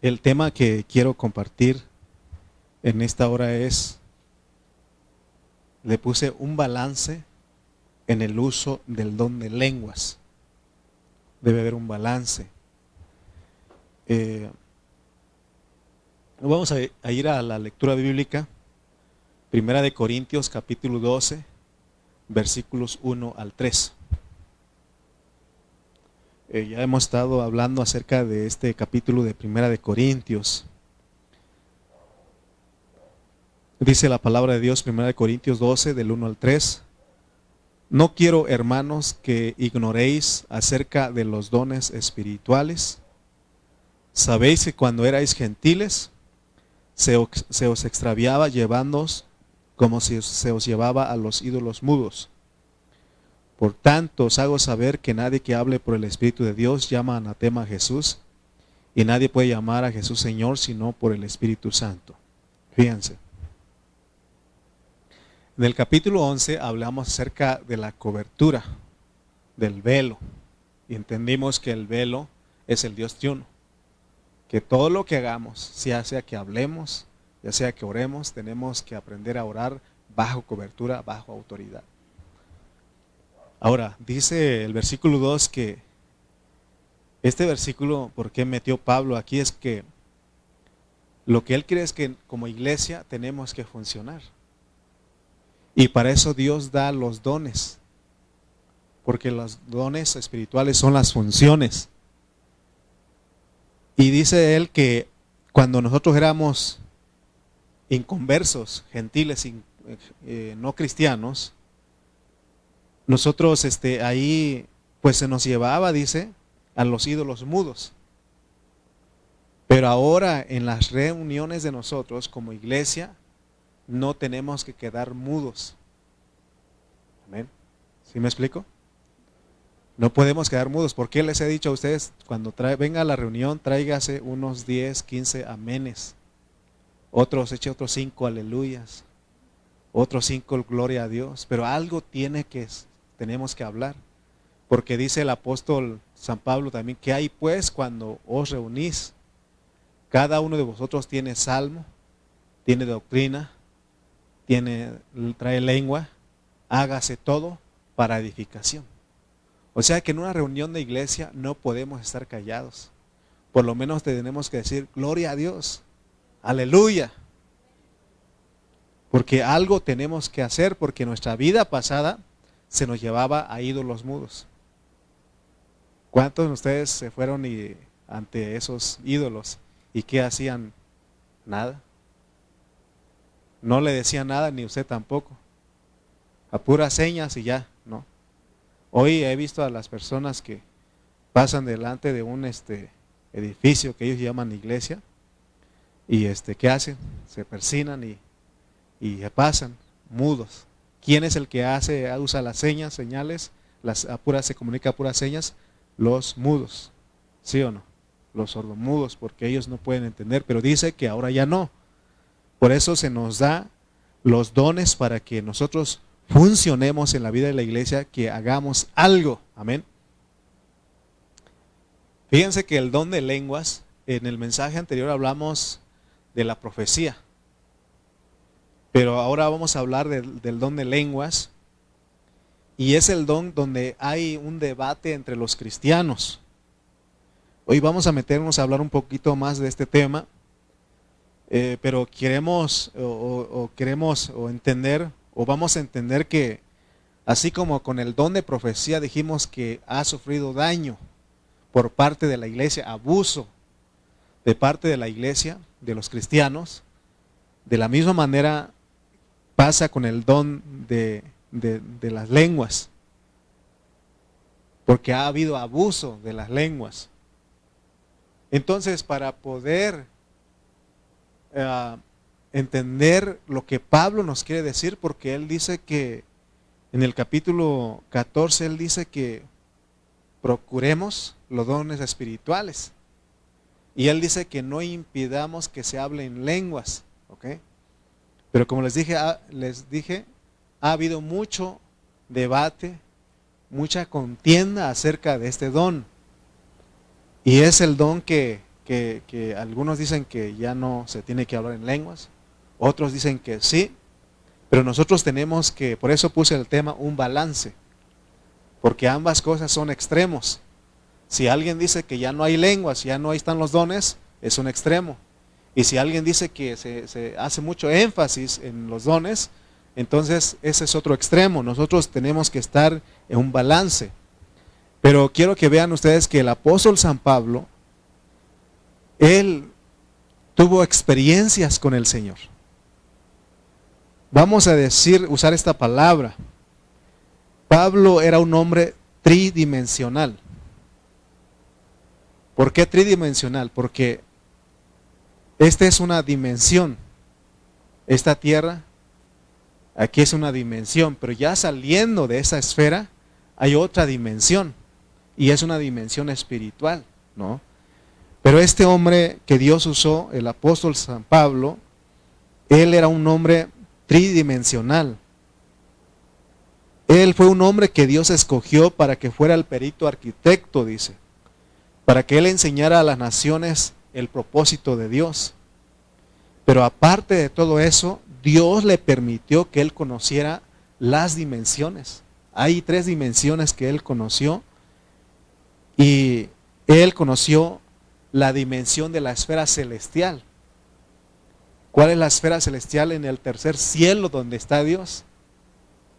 El tema que quiero compartir en esta hora le puse un balance en el uso del don de lenguas. Debe haber un balance. Eh, Vamos a ir a la lectura bíblica, Primera de Corintios capítulo 12, versículos 1 al 3. Ya hemos estado hablando acerca de este capítulo de Primera de Corintios. Dice la palabra de Dios, Primera de Corintios 12, del 1 al 3. No quiero, hermanos, que ignoréis acerca de los dones espirituales. Sabéis que cuando erais gentiles, se os extraviaba llevándoos como si se os llevaba a los ídolos mudos. Por tanto, os hago saber que nadie que hable por el Espíritu de Dios llama anatema a Jesús, y nadie puede llamar a Jesús Señor sino por el Espíritu Santo. Fíjense. En el capítulo 11 hablamos acerca de la cobertura, del velo, y entendimos que el velo es el Dios triuno. Que todo lo que hagamos, ya sea que hablemos, ya sea que oremos, tenemos que aprender a orar bajo cobertura, bajo autoridad. Ahora, dice el versículo 2 que este versículo, ¿por qué metió Pablo aquí? Es que lo que él quiere es que como iglesia tenemos que funcionar. Y para eso Dios da los dones, porque los dones espirituales son las funciones. Y dice él que cuando nosotros éramos inconversos, gentiles, no cristianos, nosotros ahí pues se nos llevaba, dice, a los ídolos mudos. Pero ahora en las reuniones de nosotros como iglesia no tenemos que quedar mudos. Amén. ¿Sí me explico? No podemos quedar mudos. ¿Por qué les he dicho a ustedes, cuando venga a la reunión, tráigase unos 10, 15 amenes? Otros, eche otros 5 aleluyas. Otros 5 gloria a Dios. Pero algo tenemos que hablar. Porque dice el apóstol San Pablo también, que hay pues cuando os reunís, cada uno de vosotros tiene salmo, tiene doctrina, trae lengua, hágase todo para edificación. O sea que en una reunión de iglesia no podemos estar callados. Por lo menos tenemos que decir, gloria a Dios, aleluya. Porque algo tenemos que hacer, porque nuestra vida pasada se nos llevaba a ídolos mudos. ¿Cuántos de ustedes se fueron ante esos ídolos y qué hacían? Nada. No le decían nada, ni usted tampoco. A puras señas y ya, ¿no? Hoy he visto a las personas que pasan delante de un edificio que ellos llaman iglesia y ¿qué hacen? Se persignan y pasan mudos. ¿Quién es el que usa las señales, se comunica a puras señas? Los mudos, ¿sí o no? Los sordomudos, porque ellos no pueden entender, pero dice que ahora ya no. Por eso se nos da los dones para que nosotros funcionemos en la vida de la iglesia, que hagamos algo. Amén. Fíjense que el don de lenguas, en el mensaje anterior hablamos de la profecía, pero ahora vamos a hablar del don de lenguas, y es el don donde hay un debate entre los cristianos. Hoy vamos a meternos a hablar un poquito más de este tema, pero queremos entender, o vamos a entender que así como con el don de profecía dijimos que ha sufrido daño por parte de la iglesia, abuso de parte de la iglesia, de los cristianos, de la misma manera pasa con el don de las lenguas, porque ha habido abuso de las lenguas. Entonces, para poder entender lo que Pablo nos quiere decir, porque él dice que en el capítulo 14, él dice que procuremos los dones espirituales. Y él dice que no impidamos que se hable en lenguas, ¿ok? Pero como les dije, ha habido mucho debate, mucha contienda acerca de este don. Y es el don que que algunos dicen que ya no se tiene que hablar en lenguas, otros dicen que sí, pero nosotros tenemos que, por eso puse el tema, un balance, porque ambas cosas son extremos. Si alguien dice que ya no hay lenguas, ya no están los dones, es un extremo. Y si alguien dice que se hace mucho énfasis en los dones, entonces ese es otro extremo. Nosotros tenemos que estar en un balance. Pero quiero que vean ustedes que el apóstol San Pablo, él tuvo experiencias con el Señor. Vamos a usar esta palabra. Pablo era un hombre tridimensional. ¿Por qué tridimensional? Porque esta es una dimensión. Esta tierra, aquí es una dimensión, pero ya saliendo de esa esfera hay otra dimensión. Y es una dimensión espiritual, ¿no? Pero este hombre que Dios usó, el apóstol San Pablo, él era un hombre tridimensional. Él fue un hombre que Dios escogió para que fuera el perito arquitecto, dice, para que él enseñara a las naciones el propósito de Dios. Pero aparte de todo eso, Dios le permitió que él conociera las dimensiones. Hay 3 dimensiones que él conoció, y él conoció la dimensión de la esfera celestial. ¿Cuál es la esfera celestial? En el tercer cielo donde está Dios.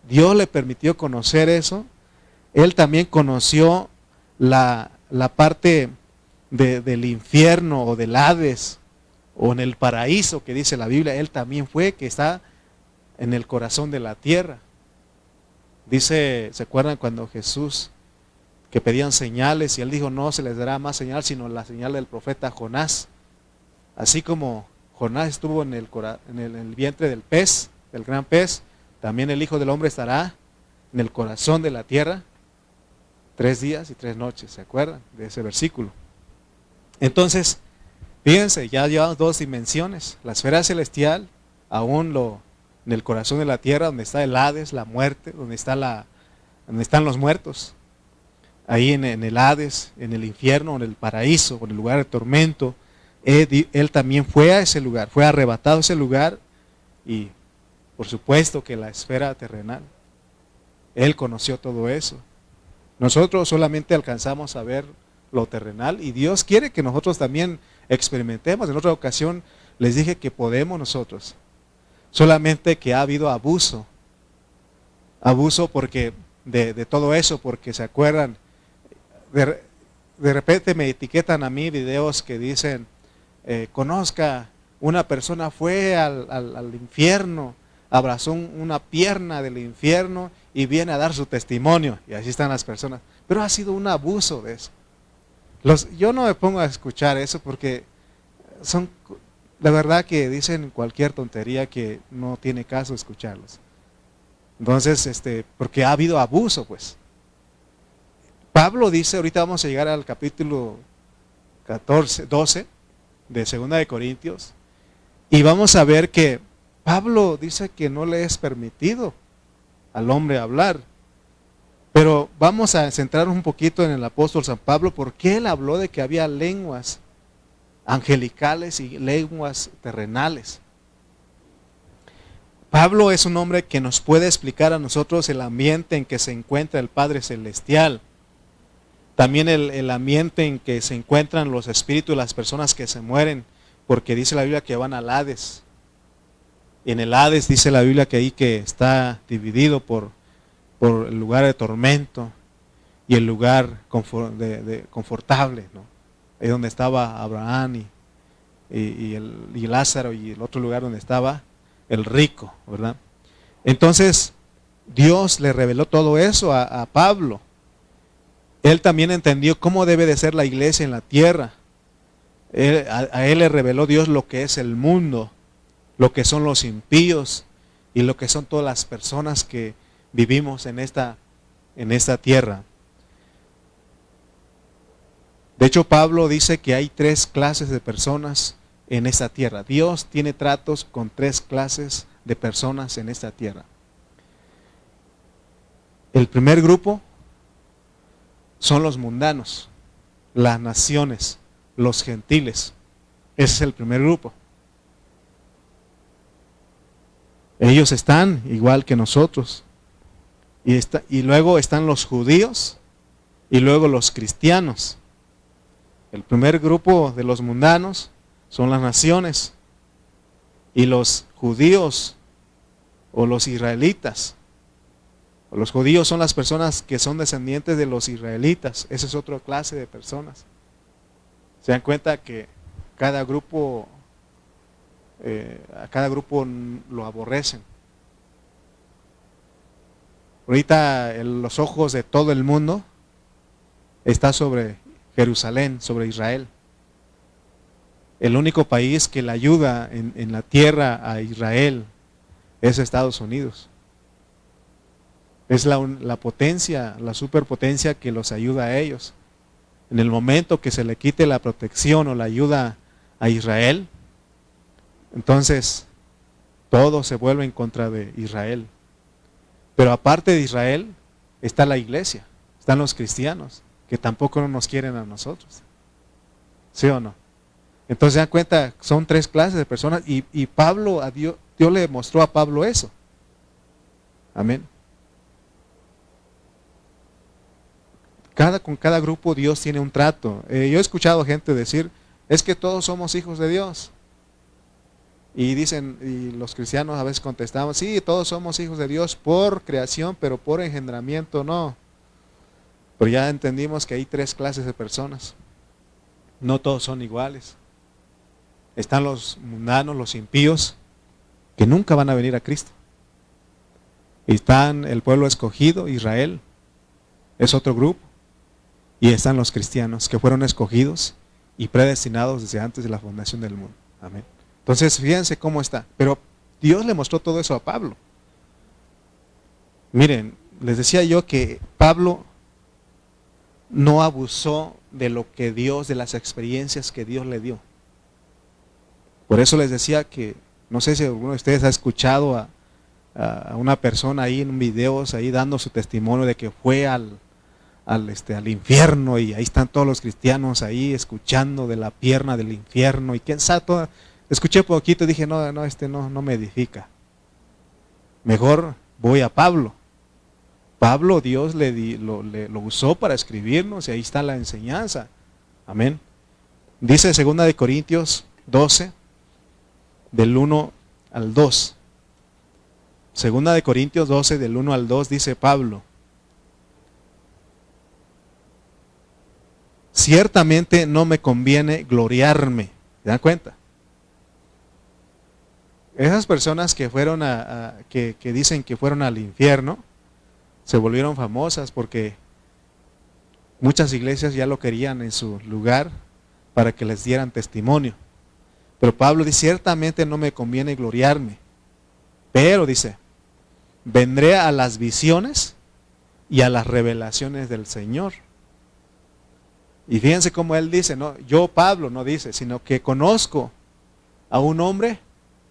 Dios le permitió conocer eso. Él también conoció la parte del infierno o del Hades o en el paraíso que dice la Biblia. Él también fue, que está en el corazón de la tierra. Dice, ¿se acuerdan cuando Jesús, que pedían señales, y él dijo, no se les dará más señal sino la señal del profeta Jonás? Así como Jonás estuvo en el vientre del pez, del gran pez, también el Hijo del Hombre estará en el corazón de la tierra 3 días y 3 noches. ¿Se acuerdan de ese versículo? Entonces, fíjense, ya llevamos 2 dimensiones. La esfera celestial, aún en el corazón de la tierra, donde está el Hades, la muerte, donde están los muertos. Ahí en el Hades, en el infierno, en el paraíso, en el lugar de tormento, él también fue a ese lugar, fue arrebatado a ese lugar, y por supuesto que la esfera terrenal, él conoció todo eso. Nosotros solamente alcanzamos a ver lo terrenal, y Dios quiere que nosotros también experimentemos. En otra ocasión les dije que podemos nosotros, solamente que ha habido abuso porque de todo eso, porque se acuerdan, de repente me etiquetan a mí videos que dicen, conozca, una persona fue al infierno, abrazó una pierna del infierno y viene a dar su testimonio, y así están las personas. Pero ha sido un abuso de eso. Yo no me pongo a escuchar eso porque son, la verdad, que dicen cualquier tontería que no tiene caso escucharlos. Entonces, porque ha habido abuso, pues. Pablo dice, ahorita vamos a llegar al capítulo 12 de 2 de Corintios, y vamos a ver que Pablo dice que no le es permitido al hombre hablar. Pero vamos a centrarnos un poquito en el apóstol San Pablo, porque él habló de que había lenguas angelicales y lenguas terrenales. Pablo es un hombre que nos puede explicar a nosotros el ambiente en que se encuentra el Padre Celestial. También el ambiente en que se encuentran los espíritus de las personas que se mueren, porque dice la Biblia que van al Hades. Y en el Hades dice la Biblia que ahí que está dividido por el lugar de tormento y el lugar confortable, ¿no? Ahí donde estaba Abraham y Lázaro, y el otro lugar donde estaba el rico, ¿verdad? Entonces, Dios le reveló todo eso a Pablo. Él también entendió cómo debe de ser la iglesia en la tierra. A él le reveló Dios lo que es el mundo, lo que son los impíos y lo que son todas las personas que vivimos en esta tierra. De hecho, Pablo dice que hay 3 clases de personas en esta tierra. Dios tiene tratos con 3 clases de personas en esta tierra. El primer grupo son los mundanos, las naciones, los gentiles. Ese es el primer grupo. Ellos están igual que nosotros. Y luego están los judíos y luego los cristianos. El primer grupo de los mundanos son las naciones. Y los judíos o los israelitas. O los judíos son las personas que son descendientes de los israelitas. Esa es otra clase de personas. Se dan cuenta que cada grupo, a cada grupo lo aborrecen. Ahorita los ojos de todo el mundo está sobre Jerusalén, sobre Israel. El único país que le ayuda en la tierra a Israel es Estados Unidos. Es la potencia, la superpotencia que los ayuda a ellos. En el momento que se le quite la protección o la ayuda a Israel, entonces todo se vuelve en contra de Israel. Pero aparte de Israel está la iglesia, están los cristianos, que tampoco nos quieren a nosotros. ¿Sí o no? Entonces se dan cuenta, son tres clases de personas y Pablo, Dios le mostró a Pablo eso. Amén. Con cada grupo Dios tiene un trato. Yo he escuchado gente decir, es que todos somos hijos de Dios. Y dicen, y los cristianos a veces contestamos, sí, todos somos hijos de Dios por creación, pero por engendramiento no. Pero ya entendimos que hay tres clases de personas. No todos son iguales. Están los mundanos, los impíos, que nunca van a venir a Cristo. Y están el pueblo escogido, Israel, es otro grupo. Y están los cristianos, que fueron escogidos y predestinados desde antes de la fundación del mundo. Amén. Entonces, fíjense cómo está. Pero Dios le mostró todo eso a Pablo. Miren, les decía yo que Pablo no abusó de lo que Dios, de las experiencias que Dios le dio. Por eso les decía que, no sé si alguno de ustedes ha escuchado a una persona ahí en videos, ahí dando su testimonio de que fue al infierno y ahí están todos los cristianos ahí escuchando de la pierna del infierno y quién sabe, escuché poquito y dije, no me edifica. Mejor voy a Pablo. Pablo Dios lo usó para escribirnos y ahí está la enseñanza. Amén. Dice 2 de Corintios 12, del 1 al 2. 2 de Corintios 12, del 1 al 2 dice Pablo, ciertamente no me conviene gloriarme. ¿Se dan cuenta? Esas personas que fueron que dicen que fueron al infierno, se volvieron famosas porque muchas iglesias ya lo querían en su lugar para que les dieran testimonio. Pero Pablo dice, ciertamente no me conviene gloriarme, pero dice, vendré a las visiones y a las revelaciones del Señor. Y fíjense cómo él dice, no, yo Pablo no dice, sino que conozco a un hombre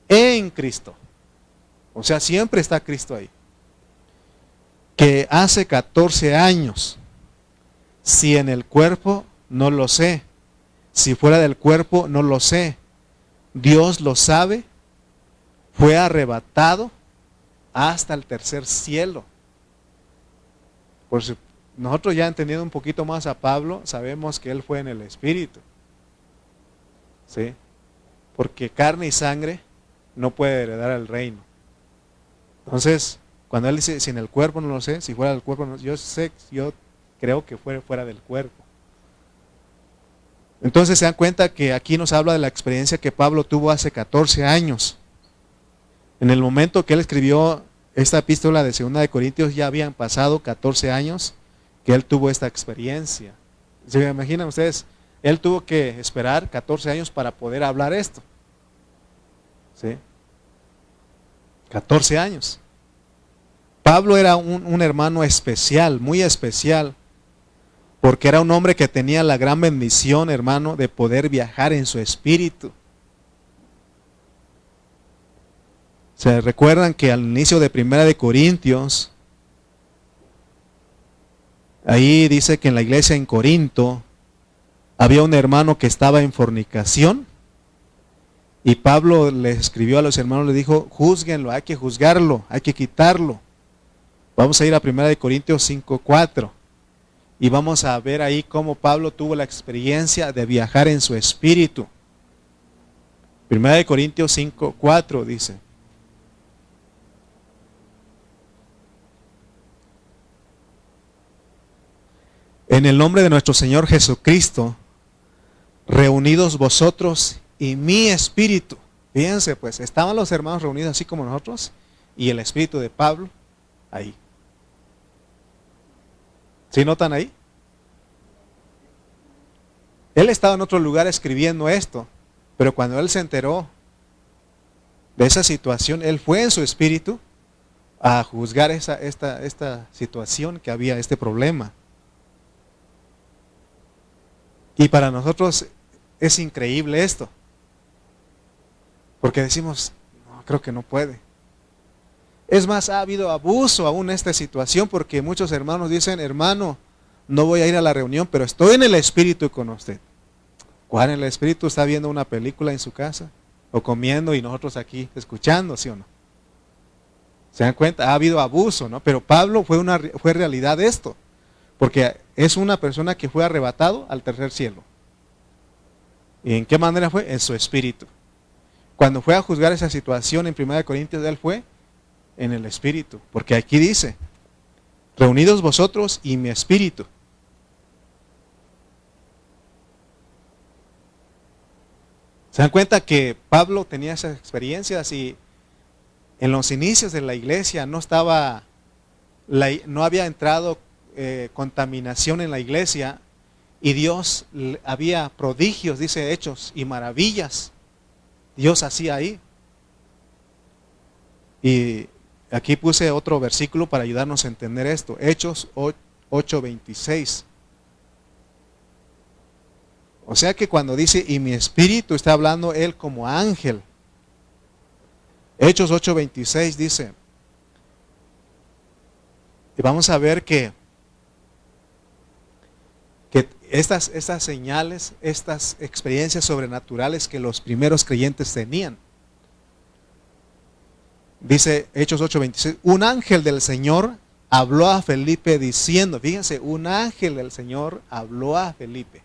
en Cristo. O sea, siempre está Cristo ahí. Que hace 14 años, si en el cuerpo, no lo sé. Si fuera del cuerpo, no lo sé. Dios lo sabe, fue arrebatado hasta el tercer cielo. Por si nosotros ya entendiendo un poquito más a Pablo, sabemos que él fue en el Espíritu. ¿Sí? Porque carne y sangre no puede heredar el reino. Entonces, cuando él dice, si en el cuerpo no lo sé, si fuera del cuerpo no, yo creo que fue fuera del cuerpo. Entonces se dan cuenta que aquí nos habla de la experiencia que Pablo tuvo hace 14 años. En el momento que él escribió esta epístola de 2 de Corintios, ya habían pasado 14 años que él tuvo esta experiencia. ¿Se imaginan ustedes? Él tuvo que esperar 14 años para poder hablar esto. ¿Sí? 14 años. Pablo era un hermano especial, muy especial, porque era un hombre que tenía la gran bendición, hermano, de poder viajar en su espíritu. Se recuerdan que al inicio de 1 de Corintios, ahí dice que en la iglesia en Corinto, había un hermano que estaba en fornicación y Pablo le escribió a los hermanos, le dijo, júzguenlo, hay que juzgarlo, hay que quitarlo. Vamos a ir a 1 Corintios 5:4 y vamos a ver ahí cómo Pablo tuvo la experiencia de viajar en su espíritu. 1 Corintios 5:4 dice: en el nombre de nuestro Señor Jesucristo, reunidos vosotros y mi espíritu. Fíjense pues, estaban los hermanos reunidos así como nosotros y el espíritu de Pablo ahí. ¿Sí notan ahí? Él estaba en otro lugar escribiendo esto, pero cuando él se enteró de esa situación, él fue en su espíritu a juzgar esta situación que había, este problema. Y para nosotros es increíble esto, porque decimos, no, creo que no puede. Es más, ha habido abuso aún en esta situación, porque muchos hermanos dicen, hermano, no voy a ir a la reunión, pero estoy en el espíritu con usted. ¿Cuál en el espíritu? ¿Está viendo una película en su casa? ¿O comiendo y nosotros aquí escuchando, sí o no? ¿Se dan cuenta? Ha habido abuso, ¿no? Pero Pablo fue realidad esto, porque es una persona que fue arrebatado al tercer cielo. ¿Y en qué manera fue? En su espíritu. Cuando fue a juzgar esa situación en 1 Corintios, él fue en el espíritu, porque aquí dice, reunidos vosotros y mi espíritu. ¿Se dan cuenta que Pablo tenía esas experiencias y en los inicios de la iglesia no había entrado contaminación en la iglesia y Dios había prodigios, dice Hechos, y maravillas? Dios hacía ahí. Y aquí puse otro versículo para ayudarnos a entender esto. Hechos 8:26. O sea que cuando dice, y mi espíritu, está hablando él como ángel. Hechos 8:26 dice, y vamos a ver que estas señales, estas experiencias sobrenaturales que los primeros creyentes tenían. Dice Hechos 8:26, un ángel del Señor habló a Felipe diciendo, fíjense, un ángel del Señor habló a Felipe.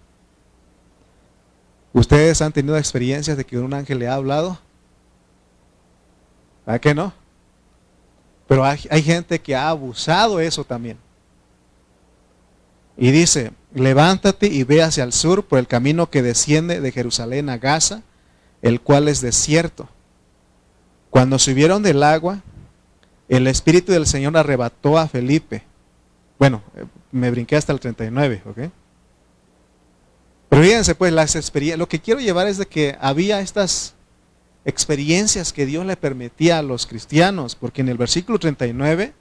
¿Ustedes han tenido experiencias de que un ángel le ha hablado? ¿Verdad que no? Pero hay gente que ha abusado eso también. Y dice, levántate y ve hacia el sur por el camino que desciende de Jerusalén a Gaza, el cual es desierto. Cuando subieron del agua, el Espíritu del Señor arrebató a Felipe. Bueno, me brinqué hasta el 39, ¿ok? Pero fíjense pues, las experiencias, lo que quiero llevar es de que había estas experiencias que Dios le permitía a los cristianos, porque en el versículo 39,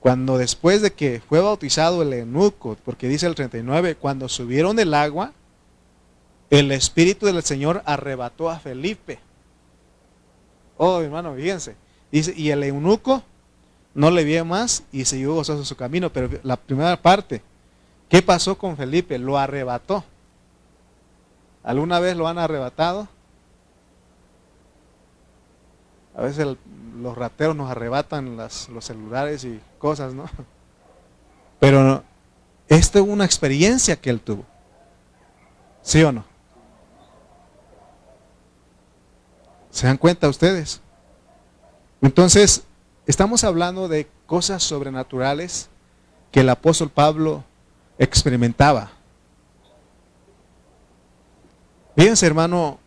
cuando después de que fue bautizado el eunuco, porque dice el 39, cuando subieron del agua, el Espíritu del Señor arrebató a Felipe. Oh, hermano, fíjense. Dice, y el eunuco no le vio más y siguió gozoso su camino. Pero la primera parte, ¿qué pasó con Felipe? Lo arrebató. ¿Alguna vez lo han arrebatado? A veces los rateros nos arrebatan los celulares y cosas, ¿no? Pero esta es una experiencia que él tuvo. ¿Sí o no? ¿Se dan cuenta ustedes? Entonces, estamos hablando de cosas sobrenaturales que el apóstol Pablo experimentaba. Fíjense, hermano,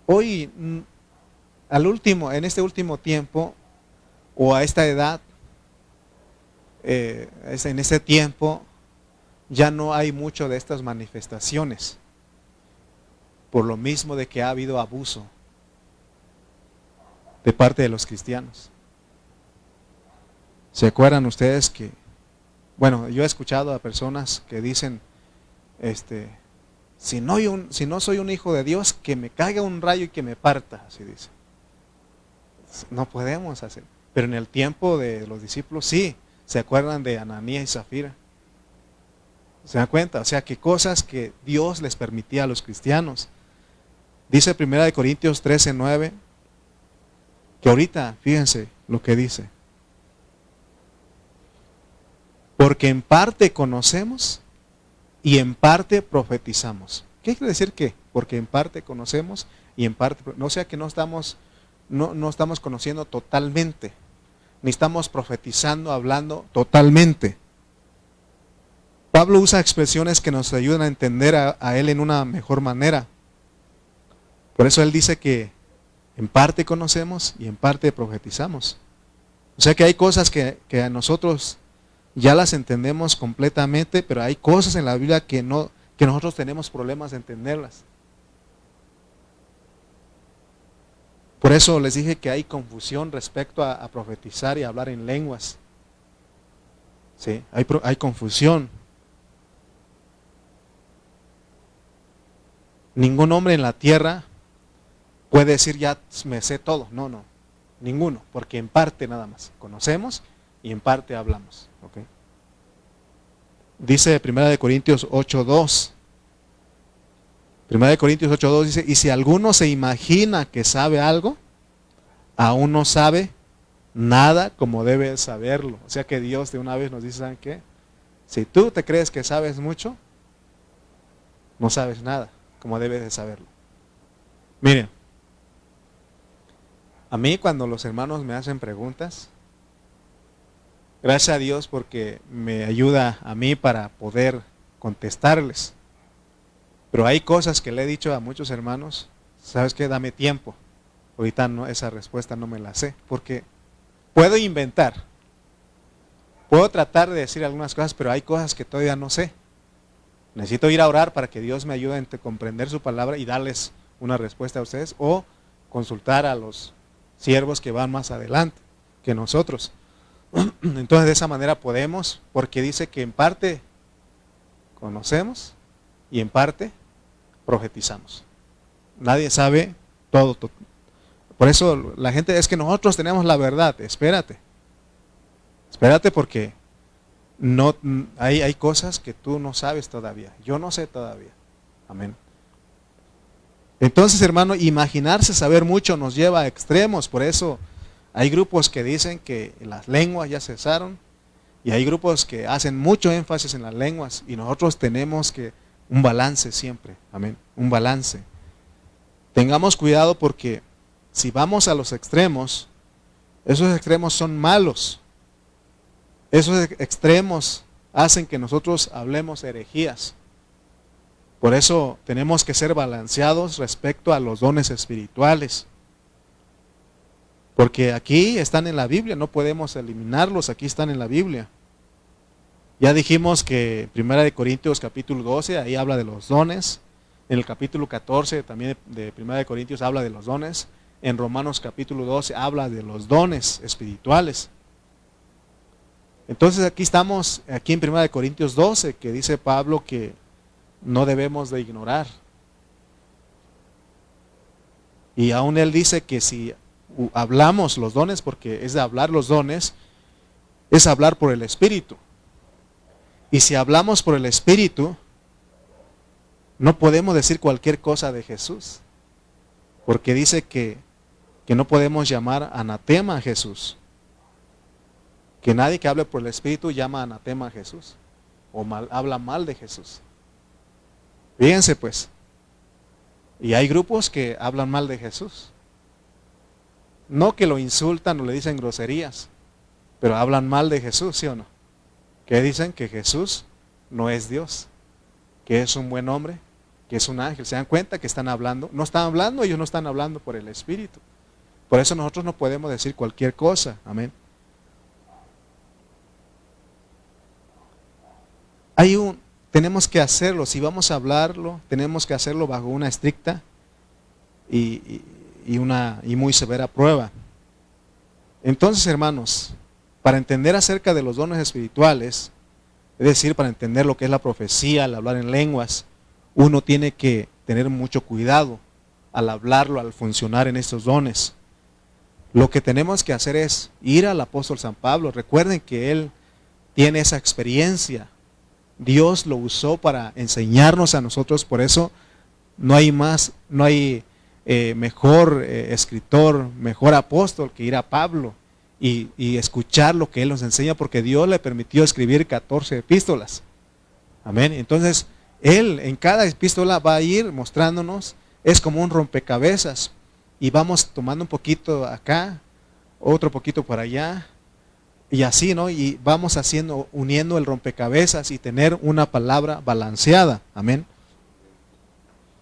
hoy, en este último tiempo, o a esta edad, en este tiempo, ya no hay mucho de estas manifestaciones, por lo mismo de que ha habido abuso de parte de los cristianos. ¿Se acuerdan ustedes que, bueno, yo he escuchado a personas que dicen, si no soy un hijo de Dios, que me caiga un rayo y que me parta, así dice. No podemos hacer. Pero en el tiempo de los discípulos sí. ¿Se acuerdan de Ananías y Zafira? ¿Se dan cuenta? O sea, que cosas que Dios les permitía a los cristianos. Dice 1 Corintios 13:9, que ahorita, fíjense lo que dice. Porque en parte conocemos y en parte profetizamos. ¿Qué quiere decir qué? Porque en parte conocemos y en parte, no sea que no estamos conociendo totalmente, ni estamos profetizando, hablando totalmente. Pablo usa expresiones que nos ayudan a entender a él en una mejor manera. Por eso él dice que en parte conocemos y en parte profetizamos. O sea que hay cosas que a nosotros ya las entendemos completamente, pero hay cosas en la Biblia que nosotros tenemos problemas de entenderlas. Por eso les dije que hay confusión respecto a profetizar y hablar en lenguas. Sí, hay confusión. Ningún hombre en la tierra puede decir ya me sé todo. No, ninguno, porque en parte nada más conocemos y en parte hablamos. ¿Okay? Dice 1 Corintios 8:2. 1 Corintios 8:2 dice, y si alguno se imagina que sabe algo, aún no sabe nada como debe saberlo. O sea que Dios de una vez nos dice, ¿saben qué? Si tú te crees que sabes mucho, no sabes nada como debes de saberlo. Miren, a mí cuando los hermanos me hacen preguntas, gracias a Dios porque me ayuda a mí para poder contestarles. Pero hay cosas que le he dicho a muchos hermanos, ¿sabes qué? Dame tiempo. Ahorita no, esa respuesta no me la sé, porque puedo inventar. Puedo tratar de decir algunas cosas, pero hay cosas que todavía no sé. Necesito ir a orar para que Dios me ayude a comprender su palabra y darles una respuesta a ustedes, o consultar a los siervos que van más adelante que nosotros. Entonces de esa manera podemos, porque dice que en parte conocemos y en parte profetizamos. Nadie sabe todo. Por eso la gente es que nosotros tenemos la verdad. Espérate porque no hay cosas que tú no sabes todavía. Yo no sé todavía. Amén. Entonces, hermano, imaginarse saber mucho nos lleva a extremos. Por eso hay grupos que dicen que las lenguas ya cesaron y hay grupos que hacen mucho énfasis en las lenguas, y nosotros tenemos que un balance siempre. Amén. Un balance. Tengamos cuidado porque si vamos a los extremos, esos extremos son malos. Esos extremos hacen que nosotros hablemos herejías. Por eso tenemos que ser balanceados respecto a los dones espirituales. Porque aquí están en la Biblia, no podemos eliminarlos, aquí están en la Biblia. Ya dijimos que 1 Corintios capítulo 12, ahí habla de los dones. En el capítulo 14 también de 1 Corintios habla de los dones. En Romanos capítulo 12 habla de los dones espirituales. Entonces aquí estamos, aquí en 1 Corintios 12, que dice Pablo que no debemos de ignorar. Y aún él dice que si hablamos los dones, porque es de hablar los dones, es hablar por el Espíritu. Y si hablamos por el Espíritu, no podemos decir cualquier cosa de Jesús. Porque dice que no podemos llamar anatema a Jesús. Que nadie que hable por el Espíritu llama anatema a Jesús. O habla mal de Jesús. Fíjense pues. Y hay grupos que hablan mal de Jesús. No que lo insultan o le dicen groserías, pero hablan mal de Jesús, ¿sí o no? Que dicen que Jesús no es Dios, que es un buen hombre, que es un ángel. ¿Se dan cuenta que están hablando? No están hablando, ellos no están hablando por el Espíritu. Por eso nosotros no podemos decir cualquier cosa. Amén. Tenemos que hacerlo, si vamos a hablarlo, tenemos que hacerlo bajo una estricta y muy severa prueba. Entonces, hermanos, para entender acerca de los dones espirituales, es decir, para entender lo que es la profecía, al hablar en lenguas, uno tiene que tener mucho cuidado al hablarlo, al funcionar en estos dones. Lo que tenemos que hacer es ir al apóstol San Pablo. Recuerden que él tiene esa experiencia Dios lo usó para enseñarnos a nosotros. Por eso no hay mejor escritor, mejor apóstol que ir a Pablo y escuchar lo que él nos enseña, porque Dios le permitió escribir 14 epístolas. Amén. Entonces, él en cada epístola va a ir mostrándonos, es como un rompecabezas, y vamos tomando un poquito acá, otro poquito por allá, y así, ¿no? Y vamos uniendo el rompecabezas y tener una palabra balanceada. Amén.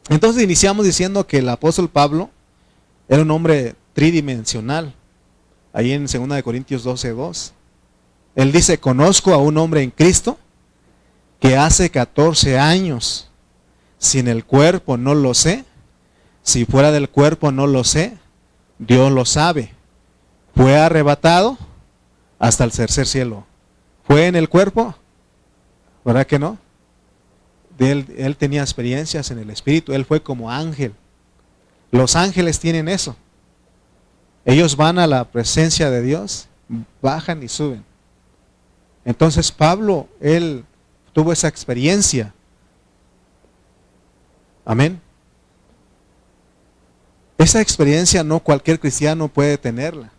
Entonces iniciamos diciendo que el apóstol Pablo era un hombre tridimensional. Ahí en 2 Corintios 12:2. Él dice: conozco a un hombre en Cristo que hace 14 años, si en el cuerpo no lo sé, si fuera del cuerpo no lo sé, Dios lo sabe. Fue arrebatado hasta el tercer cielo. ¿Fue en el cuerpo? ¿Verdad que no? Él tenía experiencias en el espíritu, él fue como ángel. Los ángeles tienen eso. Ellos van a la presencia de Dios, bajan y suben. Entonces Pablo, él tuvo esa experiencia. Amén. Esa experiencia no cualquier cristiano puede tenerla.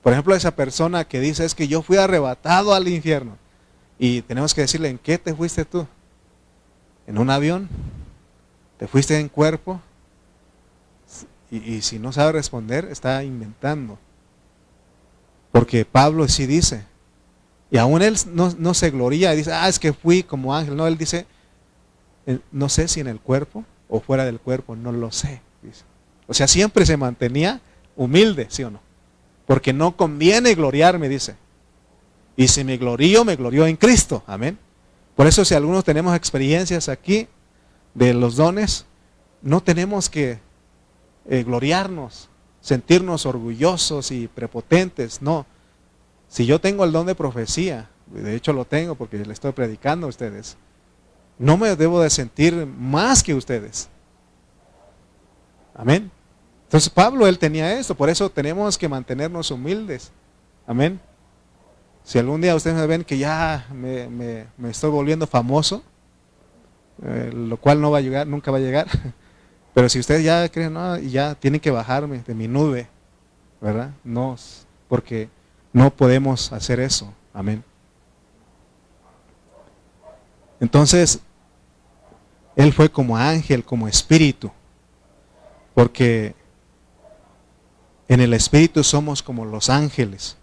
Por ejemplo, esa persona que dice: es que yo fui arrebatado al infierno. Y tenemos que decirle: ¿en qué te fuiste tú? ¿En un avión? ¿Te fuiste en cuerpo? Y si no sabe responder, está inventando. Porque Pablo sí dice, y aún él no se gloría y dice: es que fui como ángel. No, él dice: no sé si en el cuerpo o fuera del cuerpo, no lo sé. Dice. O sea, siempre se mantenía humilde, ¿sí o no? Porque no conviene gloriarme, dice. Y si me glorío en Cristo. Amén. Por eso, si algunos tenemos experiencias aquí de los dones, no tenemos que gloriarnos, sentirnos orgullosos y prepotentes. No. Si yo tengo el don de profecía, de hecho lo tengo porque le estoy predicando a ustedes, no me debo de sentir más que ustedes. Amén. Entonces Pablo, él tenía esto, por eso tenemos que mantenernos humildes. Amén. Si algún día ustedes me ven que ya me estoy volviendo famoso, lo cual no va a llegar, nunca va a llegar, pero si ustedes ya creen, no, ya tienen que bajarme de mi nube, ¿verdad? No, porque no podemos hacer eso. Amén. Entonces, él fue como ángel, como espíritu, porque en el espíritu somos como los ángeles.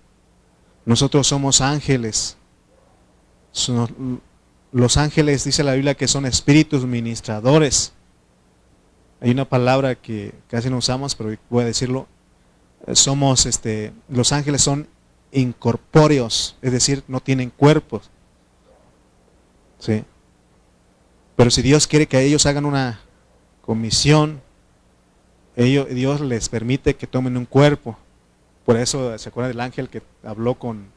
Nosotros somos ángeles. Los ángeles, dice la Biblia, que son espíritus ministradores. Hay una palabra que casi no usamos, pero voy a decirlo. Los ángeles son incorpóreos, es decir, no tienen cuerpos. ¿Sí? Pero si Dios quiere que ellos hagan una comisión, Dios les permite que tomen un cuerpo. Por eso se acuerdan del ángel que habló con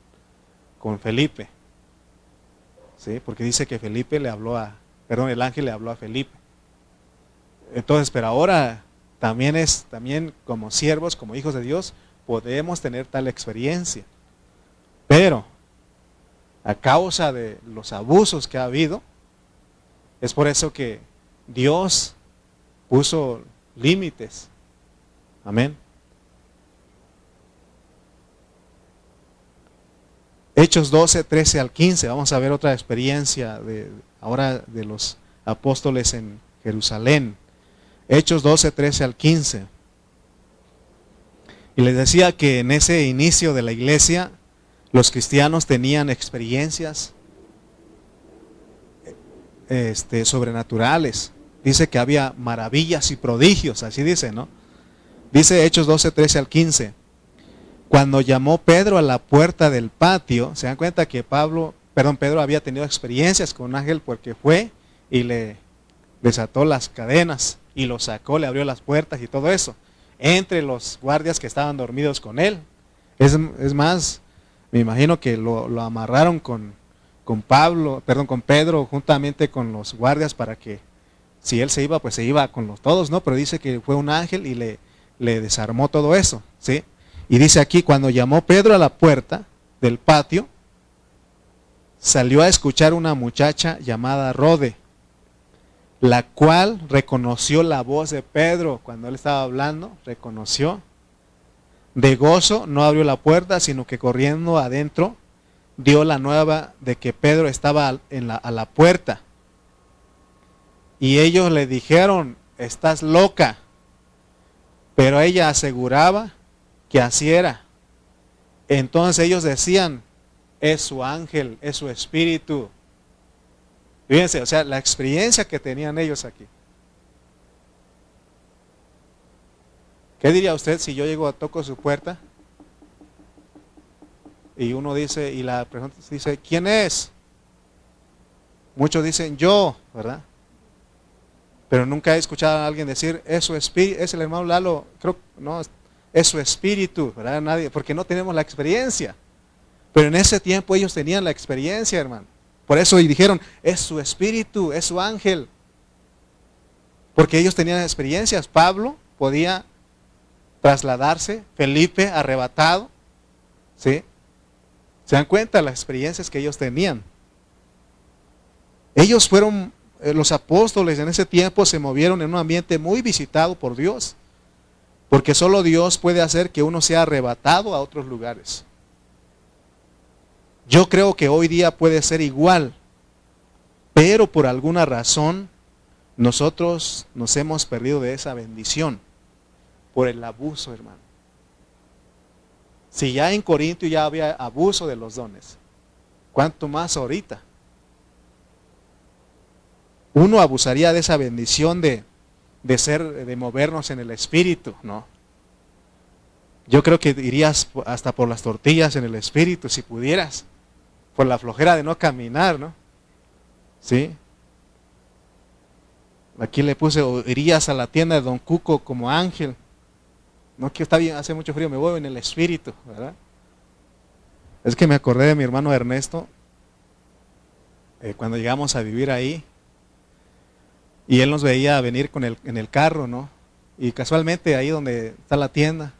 Felipe. ¿Sí? Porque dice que el ángel le habló a Felipe. Entonces, pero ahora también como siervos, como hijos de Dios, podemos tener tal experiencia. Pero a causa de los abusos que ha habido, es por eso que Dios puso límites. Amén. Hechos 12, 13 al 15. Vamos a ver otra experiencia ahora de los apóstoles en Jerusalén. Hechos 12, 13 al 15. Y les decía que en ese inicio de la iglesia, los cristianos tenían experiencias sobrenaturales. Dice que había maravillas y prodigios, así dice, ¿no? Dice Hechos 12, 13 al 15. Cuando llamó Pedro a la puerta del patio, se dan cuenta que Pedro había tenido experiencias con un ángel, porque fue y le desató las cadenas y lo sacó, le abrió las puertas y todo eso, entre los guardias que estaban dormidos con él. Es más, me imagino que lo amarraron con Pedro, juntamente con los guardias, para que si él se iba, pues se iba con todos, ¿no? Pero dice que fue un ángel y le desarmó todo eso, ¿sí? Y dice aquí, cuando llamó Pedro a la puerta del patio, salió a escuchar una muchacha llamada Rode, la cual reconoció la voz de Pedro cuando él estaba hablando, reconoció. De gozo no abrió la puerta, sino que corriendo adentro dio la nueva de que Pedro estaba a la puerta. Y ellos le dijeron, estás loca. Pero ella aseguraba que así era. Entonces ellos decían, es su ángel, es su espíritu. Fíjense, o sea, la experiencia que tenían ellos aquí. ¿Qué diría usted si yo llego a toco su puerta? Y uno dice, y la persona dice, ¿quién es? Muchos dicen, yo, ¿verdad? Pero nunca he escuchado a alguien decir, es su espíritu, es el hermano Lalo, creo, no, es su espíritu, ¿verdad? Nadie, porque no tenemos la experiencia. Pero en ese tiempo ellos tenían la experiencia, hermano. Por eso dijeron, es su espíritu, es su ángel. Porque ellos tenían experiencias. Pablo podía trasladarse, Felipe arrebatado, ¿sí? ¿Se dan cuenta de las experiencias que ellos tenían? Ellos fueron, los apóstoles en ese tiempo se movieron en un ambiente muy visitado por Dios, porque solo Dios puede hacer que uno sea arrebatado a otros lugares. Yo creo que hoy día puede ser igual, pero por alguna razón nosotros nos hemos perdido de esa bendición por el abuso, hermano. Si ya en Corinto ya había abuso de los dones, ¿cuánto más ahorita? Uno abusaría de esa bendición de movernos en el espíritu, ¿no? Yo creo que irías hasta por las tortillas en el espíritu, si pudieras, por la flojera de no caminar, ¿no? ¿Sí? Aquí le puse, o irías a la tienda de Don Cuco como ángel. No, que está bien, hace mucho frío, me voy en el espíritu, ¿verdad? Es que me acordé de mi hermano Ernesto, cuando llegamos a vivir ahí, y él nos veía venir en el carro, ¿no? Y casualmente ahí donde está la tienda,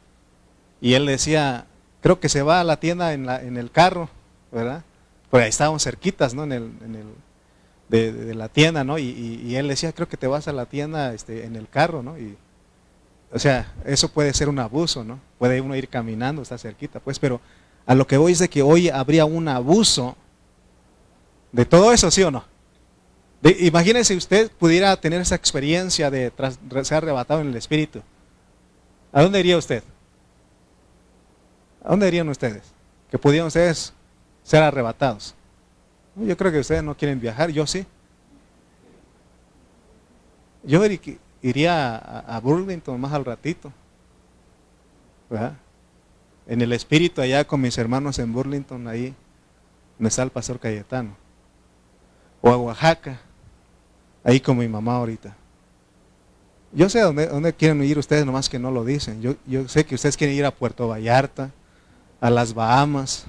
y él decía, creo que se va a la tienda en el carro, ¿verdad? Pues ahí estábamos cerquitas, ¿no? De la tienda, ¿no? Y él decía, creo que te vas a la tienda en el carro, ¿no? O sea, eso puede ser un abuso, ¿no? Puede uno ir caminando, está cerquita, pues, pero a lo que voy es de que hoy habría un abuso de todo eso, ¿sí o no? Imagínese usted pudiera tener esa experiencia de ser arrebatado en el espíritu. ¿A dónde iría usted? ¿A dónde irían ustedes? Que pudieran ustedes ser arrebatados. Yo creo que ustedes no quieren viajar, yo sí. Yo iría a Burlington más al ratito, ¿verdad? En el espíritu allá con mis hermanos en Burlington, ahí donde está el pastor Cayetano. O a Oaxaca, ahí con mi mamá ahorita. Yo sé a dónde quieren ir ustedes, nomás que no lo dicen. Yo sé que ustedes quieren ir a Puerto Vallarta, a las Bahamas.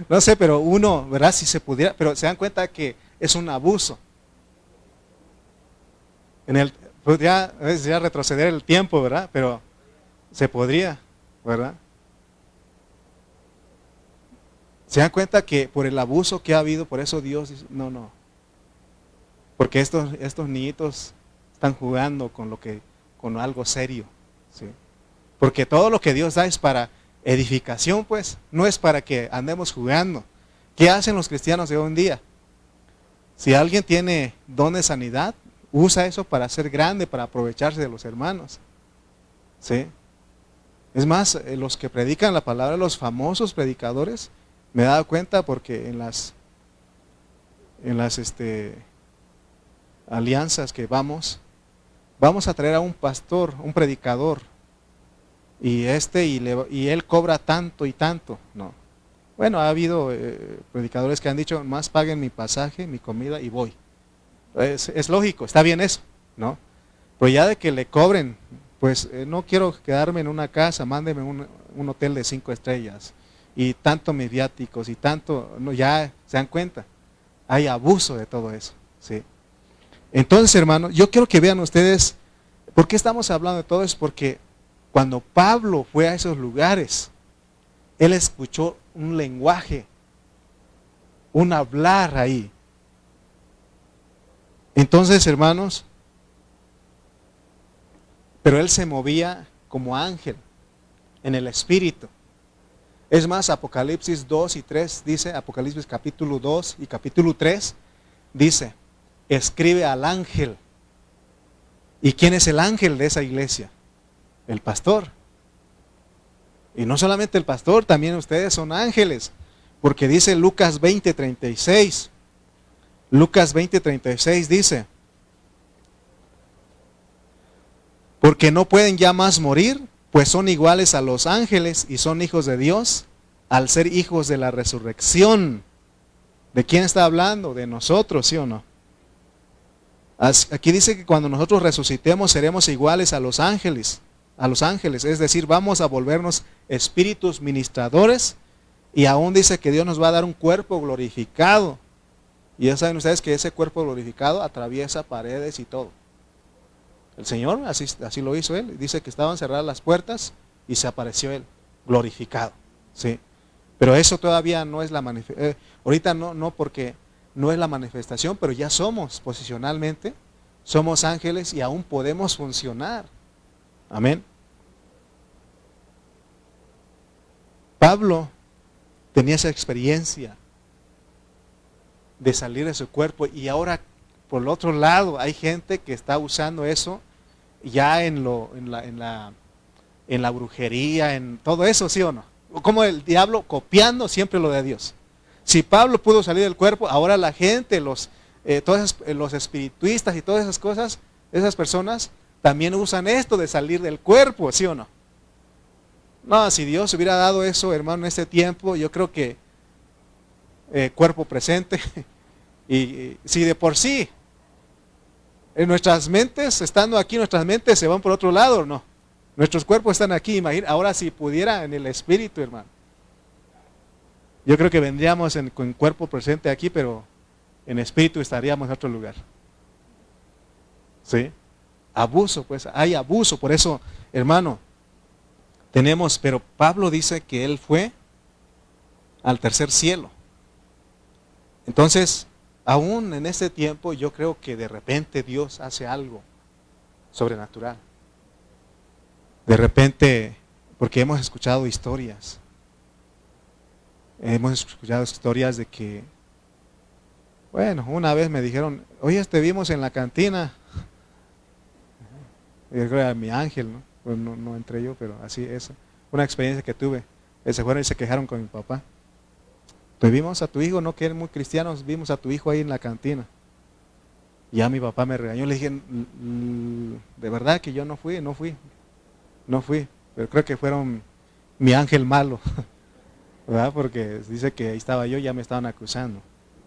No sé, pero uno, ¿verdad? Si se pudiera, pero se dan cuenta que es un abuso. Podría retroceder el tiempo, ¿verdad? Pero se podría, ¿verdad? Se dan cuenta que por el abuso que ha habido, por eso Dios dice, no. Porque estos niñitos están jugando con algo serio, ¿sí? Porque todo lo que Dios da es para edificación, pues, no es para que andemos jugando. ¿Qué hacen los cristianos de hoy en día? Si alguien tiene don de sanidad, usa eso para ser grande, para aprovecharse de los hermanos, ¿sí? Es más, los que predican la palabra, los famosos predicadores, me he dado cuenta porque en las alianzas que vamos a traer a un pastor, un predicador, y él cobra tanto y tanto, no. Bueno, ha habido predicadores que han dicho, más paguen mi pasaje, mi comida y voy. Es lógico, está bien eso, ¿no? Pero ya de que le cobren, pues no quiero quedarme en una casa, mándeme un hotel de 5 estrellas, y tanto mis viáticos, y tanto, no, ya se dan cuenta, hay abuso de todo eso, ¿sí? Entonces, hermanos, yo quiero que vean ustedes, ¿por qué estamos hablando de todo eso? Porque cuando Pablo fue a esos lugares, él escuchó un lenguaje un hablar ahí. Entonces, hermanos, pero él se movía como ángel en el espíritu. Es más, Apocalipsis 2 y 3 dice, Apocalipsis capítulo 2 y capítulo 3 dice, escribe al ángel. ¿Y quién es el ángel de esa iglesia? El pastor. Y no solamente el pastor, también ustedes son ángeles. Porque dice Lucas 20:36. Lucas 20:36 dice, porque no pueden ya más morir, pues son iguales a los ángeles y son hijos de Dios, al ser hijos de la resurrección. ¿De quién está hablando? De nosotros, ¿sí o no? Aquí dice que cuando nosotros resucitemos seremos iguales a los ángeles, es decir, vamos a volvernos espíritus ministradores, y aún dice que Dios nos va a dar un cuerpo glorificado. Y ya saben ustedes que ese cuerpo glorificado atraviesa paredes y todo. El Señor así lo hizo Él. Dice que estaban cerradas las puertas y se apareció Él, glorificado. ¿Sí? Pero eso todavía no es la manifestación. Ahorita no porque no es la manifestación, pero ya somos posicionalmente, somos ángeles y aún podemos funcionar. Amén. Pablo tenía esa experiencia de salir de su cuerpo, y ahora por el otro lado hay gente que está usando eso ya en la brujería, en todo eso, ¿sí o no? Como el diablo copiando siempre lo de Dios. Si Pablo pudo salir del cuerpo, ahora la gente, los espirituistas y todas esas cosas, esas personas también usan esto de salir del cuerpo, ¿sí o no? No, si Dios hubiera dado eso, hermano, en este tiempo, yo creo que cuerpo presente, y si de por sí en nuestras mentes, estando aquí, nuestras mentes se van por otro lado, ¿no? Nuestros cuerpos están aquí, imagina, ahora si pudiera en el espíritu, hermano. Yo creo que vendríamos con cuerpo presente aquí, pero en espíritu estaríamos en otro lugar. ¿Sí? Abuso, pues, hay abuso, por eso, hermano, pero Pablo dice que él fue al tercer cielo. Entonces, aún en este tiempo, yo creo que de repente Dios hace algo sobrenatural. De repente, porque hemos escuchado historias. Hemos escuchado historias de que, bueno, una vez me dijeron, oye, te vimos en la cantina. Yo creo que era mi ángel, ¿no? Pues no entré yo, pero así es. Una experiencia que tuve. Se fueron y se quejaron con mi papá. Pues vimos a tu hijo, no que eran muy cristianos, vimos a tu hijo ahí en la cantina. Y ya mi papá me regañó, le dije, de verdad que yo no fui, pero creo que fueron mi ángel malo, ¿verdad? Porque dice que ahí estaba yo, ya me estaban acusando.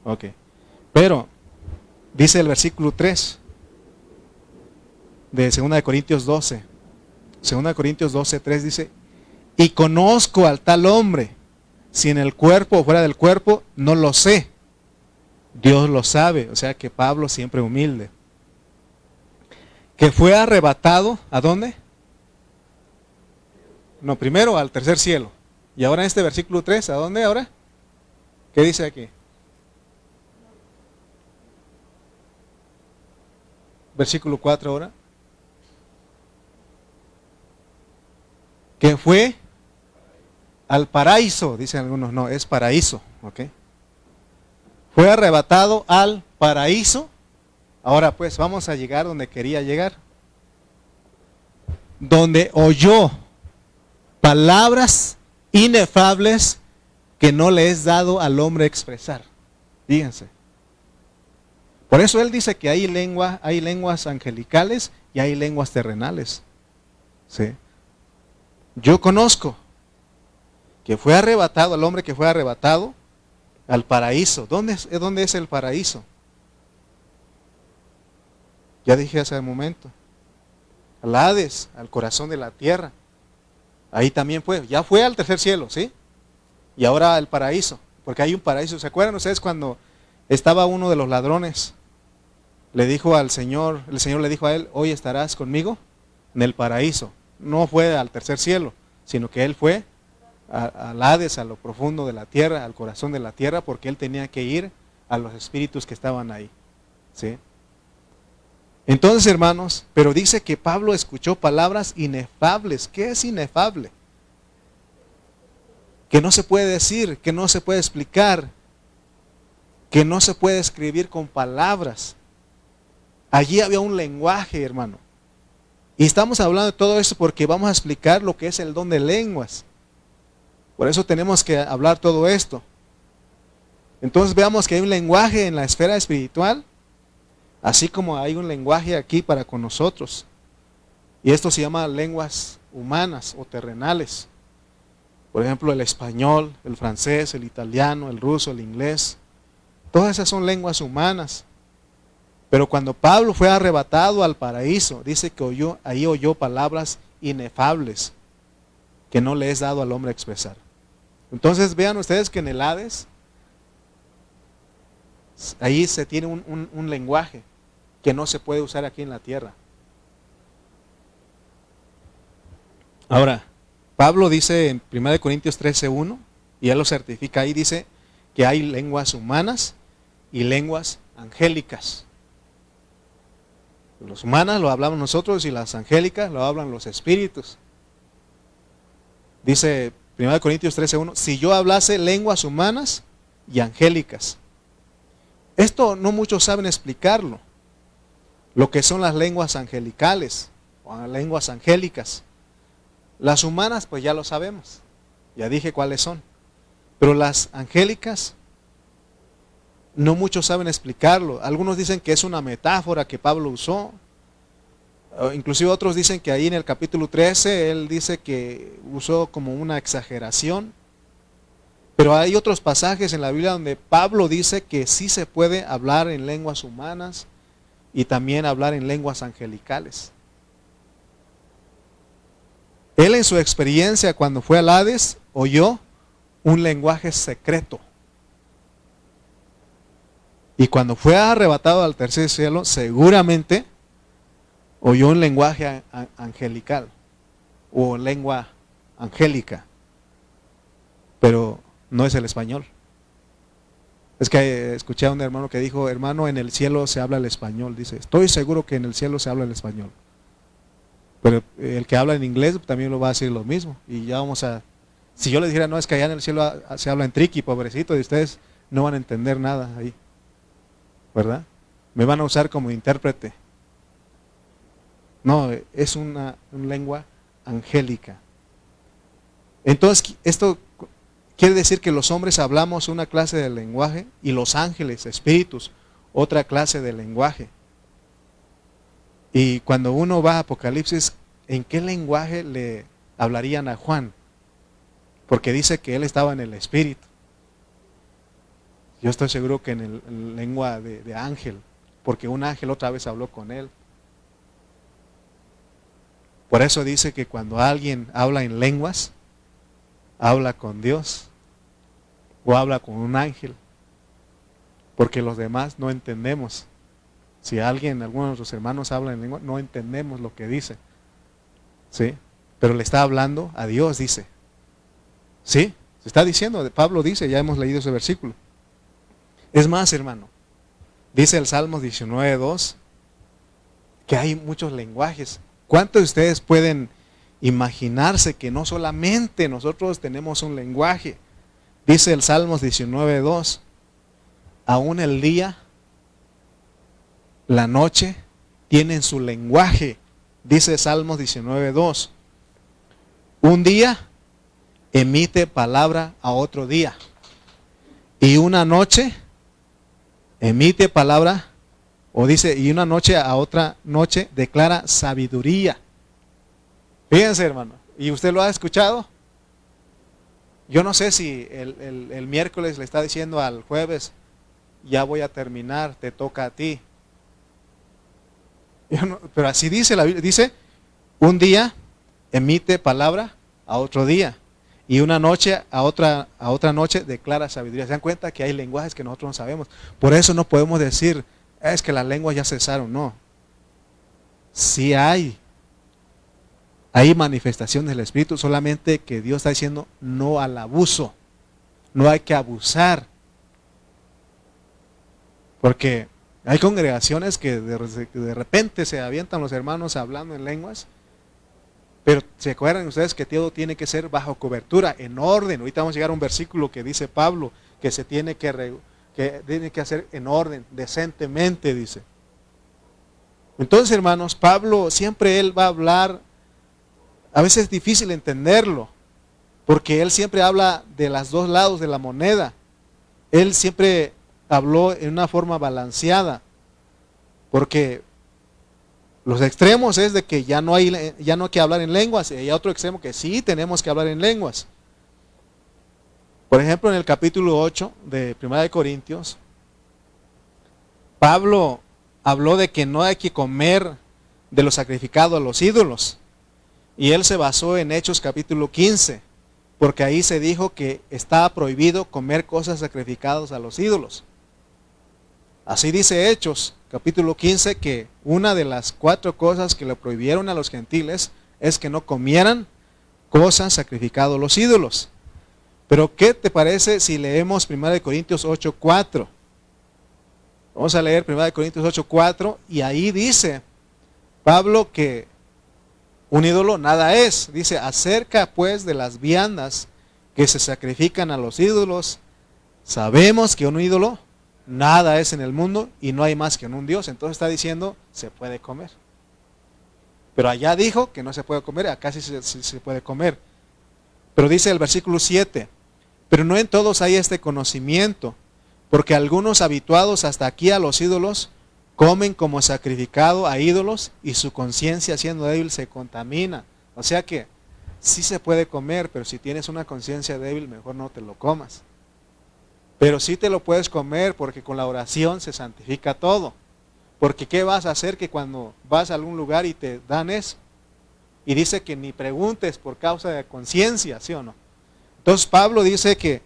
Ok, pero dice el versículo 3 de 2 de Corintios 12, 2 de Corintios 12, 3 dice, y conozco al tal hombre, si en el cuerpo o fuera del cuerpo, no lo sé. Dios lo sabe, o sea que Pablo siempre humilde. Que fue arrebatado, ¿a dónde? No, primero al tercer cielo. Y ahora en este versículo 3, ¿a dónde ahora? ¿Qué dice aquí? Versículo 4 ahora. Que fue al paraíso, dicen algunos, no, es paraíso, ¿ok? Fue arrebatado al paraíso. Ahora pues vamos a llegar donde quería llegar. Donde oyó palabras inefables que no le es dado al hombre expresar. Fíjense. Por eso él dice que hay lenguas angelicales y hay lenguas terrenales. ¿Sí? Yo conozco que fue arrebatado, el hombre que fue arrebatado al paraíso. ¿Dónde es el paraíso? Ya dije hace un momento. Al Hades, al corazón de la tierra. Ahí también fue. Ya fue al tercer cielo, ¿sí? Y ahora al paraíso. Porque hay un paraíso. ¿Se acuerdan ustedes cuando estaba uno de los ladrones? Le dijo al Señor, el Señor le dijo a él, hoy estarás conmigo en el paraíso. No fue al tercer cielo, sino que él fue al Hades, a lo profundo de la tierra, al corazón de la tierra, porque él tenía que ir a los espíritus que estaban ahí. ¿Sí? Entonces, hermanos, pero dice que Pablo escuchó palabras inefables. ¿Qué es inefable? Que no se puede decir, que no se puede explicar, que no se puede escribir con palabras. Allí había un lenguaje, hermano. Y estamos hablando de todo esto porque vamos a explicar lo que es el don de lenguas. Por eso tenemos que hablar todo esto. Entonces veamos que hay un lenguaje en la esfera espiritual, así como hay un lenguaje aquí para con nosotros. Y esto se llama lenguas humanas o terrenales. Por ejemplo, el español, el francés, el italiano, el ruso, el inglés. Todas esas son lenguas humanas. Pero cuando Pablo fue arrebatado al paraíso, dice que ahí oyó palabras inefables que no le es dado al hombre expresar. Entonces vean ustedes que en el Hades, ahí se tiene un lenguaje que no se puede usar aquí en la tierra. Ahora, Pablo dice en 1 Corintios 13:1, y él lo certifica ahí, dice que hay lenguas humanas y lenguas angélicas. Las humanas lo hablamos nosotros y las angélicas lo hablan los espíritus. Dice 1 Corintios 13:1, si yo hablase lenguas humanas y angélicas. Esto no muchos saben explicarlo, lo que son las lenguas angelicales o lenguas angélicas. Las humanas pues ya lo sabemos, ya dije cuáles son, pero las angélicas no muchos saben explicarlo. Algunos dicen que es una metáfora que Pablo usó, inclusive otros dicen que ahí en el capítulo 13 él dice que usó como una exageración. Pero hay otros pasajes en la Biblia donde Pablo dice que sí se puede hablar en lenguas humanas y también hablar en lenguas angelicales. Él en su experiencia cuando fue al Hades oyó un lenguaje secreto. Y cuando fue arrebatado al tercer cielo, seguramente oyó un lenguaje angelical o lengua angélica. Pero no es el español. Es que escuché a un hermano que dijo, hermano, en el cielo se habla el español. Dice, estoy seguro que en el cielo se habla el español. Pero el que habla en inglés también lo va a decir lo mismo. Y ya vamos a, si yo les dijera, no, es que allá en el cielo se habla en triqui, pobrecito, y ustedes no van a entender nada ahí. ¿Verdad? Me van a usar como intérprete. No, es una lengua angélica. Entonces, esto quiere decir que los hombres hablamos una clase de lenguaje y los ángeles, espíritus, otra clase de lenguaje. Y cuando uno va a Apocalipsis, ¿en qué lenguaje le hablarían a Juan? Porque dice que él estaba en el espíritu. Yo estoy seguro que en el lengua de ángel, porque un ángel otra vez habló con él. Por eso dice que cuando alguien habla en lenguas, habla con Dios o habla con un ángel, porque los demás no entendemos. Si alguno de nuestros hermanos habla en lengua, no entendemos lo que dice. ¿Sí? Pero le está hablando a Dios, dice. ¿Sí? Se está diciendo, Pablo dice, ya hemos leído ese versículo. Es más, hermano, dice el Salmos 19:2 que hay muchos lenguajes. ¿Cuántos de ustedes pueden imaginarse que no solamente nosotros tenemos un lenguaje? Dice el Salmos 19:2, aún el día, la noche, tienen su lenguaje. Dice Salmos 19:2, un día emite palabra a otro día, y una noche emite palabra, o dice, y una noche a otra noche declara sabiduría. Fíjense, hermano, ¿y usted lo ha escuchado? Yo no sé si el miércoles le está diciendo al jueves, ya voy a terminar, te toca a ti. Pero así dice la Biblia, dice, un día emite palabra a otro día, y una noche a otra noche declara sabiduría. ¿Se dan cuenta que hay lenguajes que nosotros no sabemos? Por eso no podemos decir, es que las lenguas ya cesaron. No. Sí hay hay manifestación del Espíritu, solamente que Dios está diciendo no al abuso. No hay que abusar. Porque hay congregaciones que de repente se avientan los hermanos hablando en lenguas. Pero se acuerdan ustedes que todo tiene que ser bajo cobertura, en orden. Ahorita vamos a llegar a un versículo que dice Pablo que se tiene que hacer en orden, decentemente, dice. Entonces, hermanos, Pablo siempre él va a hablar, a veces es difícil entenderlo, porque él siempre habla de los dos lados de la moneda. Él siempre habló en una forma balanceada, porque los extremos es de que ya no hay que hablar en lenguas, y hay otro extremo que sí tenemos que hablar en lenguas. Por ejemplo, en el capítulo 8 de 1 Corintios, Pablo habló de que no hay que comer de lo sacrificado a los ídolos. Y él se basó en Hechos capítulo 15, porque ahí se dijo que estaba prohibido comer cosas sacrificadas a los ídolos. Así dice Hechos capítulo 15 que una de las 4 cosas que le prohibieron a los gentiles es que no comieran cosas sacrificadas a los ídolos. Pero ¿qué te parece si leemos 1 Corintios 8:4? Vamos a leer 1 Corintios 8:4 y ahí dice Pablo que un ídolo nada es. Dice, acerca pues de las viandas que se sacrifican a los ídolos, sabemos que un ídolo nada es en el mundo y no hay más que un Dios. Entonces está diciendo, se puede comer. Pero allá dijo que no se puede comer, acá sí se puede comer. Pero dice el versículo 7, pero no en todos hay este conocimiento, porque algunos habituados hasta aquí a los ídolos comen como sacrificado a ídolos y su conciencia siendo débil se contamina. O sea que sí se puede comer, pero si tienes una conciencia débil mejor no te lo comas. Pero sí te lo puedes comer porque con la oración se santifica todo. Porque ¿qué vas a hacer que cuando vas a algún lugar y te dan eso? Y dice que ni preguntes por causa de conciencia, ¿sí o no? Entonces Pablo dice que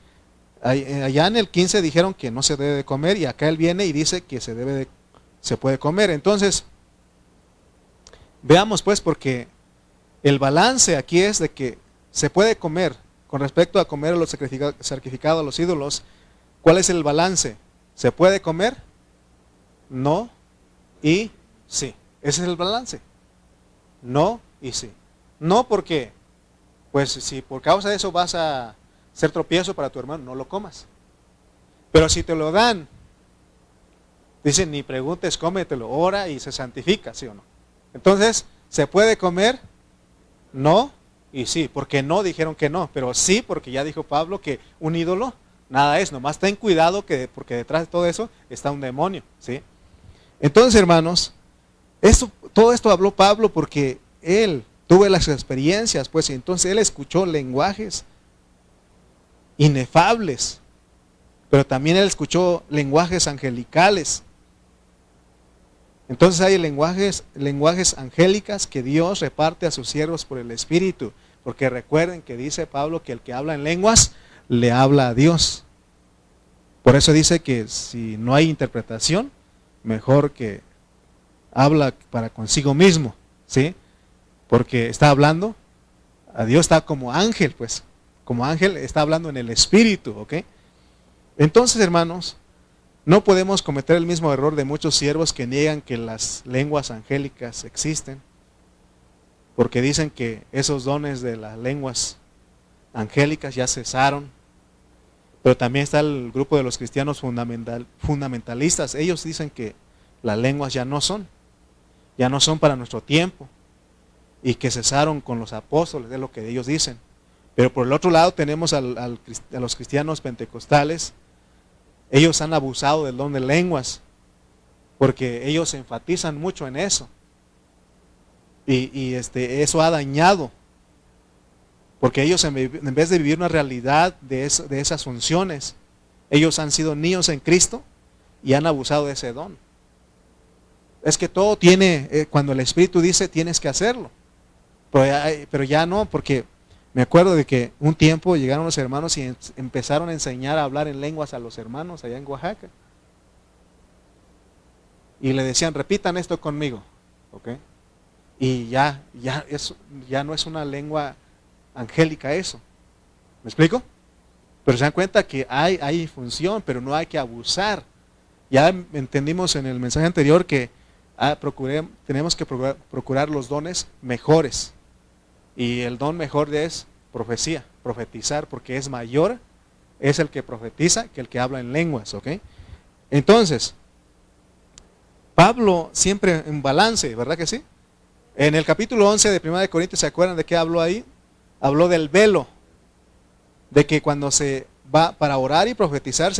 allá en el 15 dijeron que no se debe de comer y acá él viene y dice que se puede comer. Entonces, veamos pues porque el balance aquí es de que se puede comer con respecto a comer los sacrificados a los ídolos. ¿Cuál es el balance? ¿Se puede comer? No y sí. Ese es el balance. No y sí. No porque, pues si por causa de eso vas a ser tropiezo para tu hermano, no lo comas. Pero si te lo dan, dicen ni preguntes, cómetelo, ora y se santifica, ¿sí o no? Entonces, ¿se puede comer? No y sí. Porque no dijeron que no, pero sí porque ya dijo Pablo que un ídolo nada es, nomás ten cuidado porque detrás de todo eso está un demonio, ¿sí? Entonces, hermanos, todo esto habló Pablo porque él tuvo las experiencias, pues, y entonces él escuchó lenguajes inefables, pero también él escuchó lenguajes angelicales. Entonces hay lenguajes angélicas que Dios reparte a sus siervos por el Espíritu, porque recuerden que dice Pablo que el que habla en lenguas le habla a Dios. Por eso dice que si no hay interpretación, mejor que habla para consigo mismo, ¿sí? Porque está hablando, a Dios está como ángel, pues, como ángel está hablando en el Espíritu, ¿ok? Entonces, hermanos, no podemos cometer el mismo error de muchos siervos que niegan que las lenguas angélicas existen, porque dicen que esos dones de las lenguas angélicas ya cesaron. Pero también está el grupo de los cristianos fundamentalistas. Ellos dicen que las lenguas ya no son para nuestro tiempo y que cesaron con los apóstoles, es lo que ellos dicen. Pero por el otro lado tenemos a los cristianos pentecostales. Ellos han abusado del don de lenguas porque ellos enfatizan mucho en eso y eso ha dañado. Porque ellos en vez de vivir una realidad de esas funciones, ellos han sido niños en Cristo y han abusado de ese don. Es que todo tiene, cuando el Espíritu dice tienes que hacerlo. Pero ya no, porque me acuerdo de que un tiempo llegaron los hermanos y empezaron a enseñar a hablar en lenguas a los hermanos allá en Oaxaca. Y le decían, repitan esto conmigo. ¿Ok? y ya no es una lengua angélica eso. ¿Me explico? Pero se dan cuenta que hay función, pero no hay que abusar. Ya entendimos en el mensaje anterior que tenemos que procurar los dones mejores. Y el don mejor es profecía, profetizar, porque es mayor, es el que profetiza que el que habla en lenguas, ¿ok? Entonces, Pablo siempre en balance, ¿verdad que sí? En el capítulo 11 de 1 de Corintios, ¿se acuerdan de qué habló ahí? Habló del velo, de que cuando se va para orar y profetizar,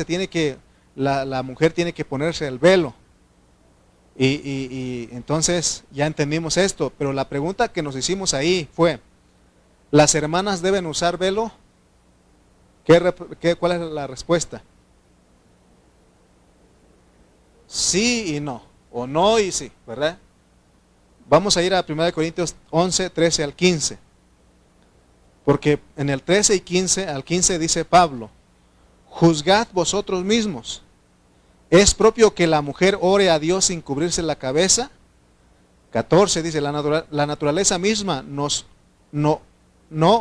la mujer tiene que ponerse el velo. Y entonces ya entendimos esto, pero la pregunta que nos hicimos ahí fue, ¿las hermanas deben usar velo? ¿Cuál es la respuesta? Sí y no, o no y sí, ¿verdad? Vamos a ir a 1 Corintios 11, 13 al 15. Porque en el 13 y 15 al 15 dice Pablo, juzgad vosotros mismos. ¿Es propio que la mujer ore a Dios sin cubrirse la cabeza? 14 dice, la naturaleza misma no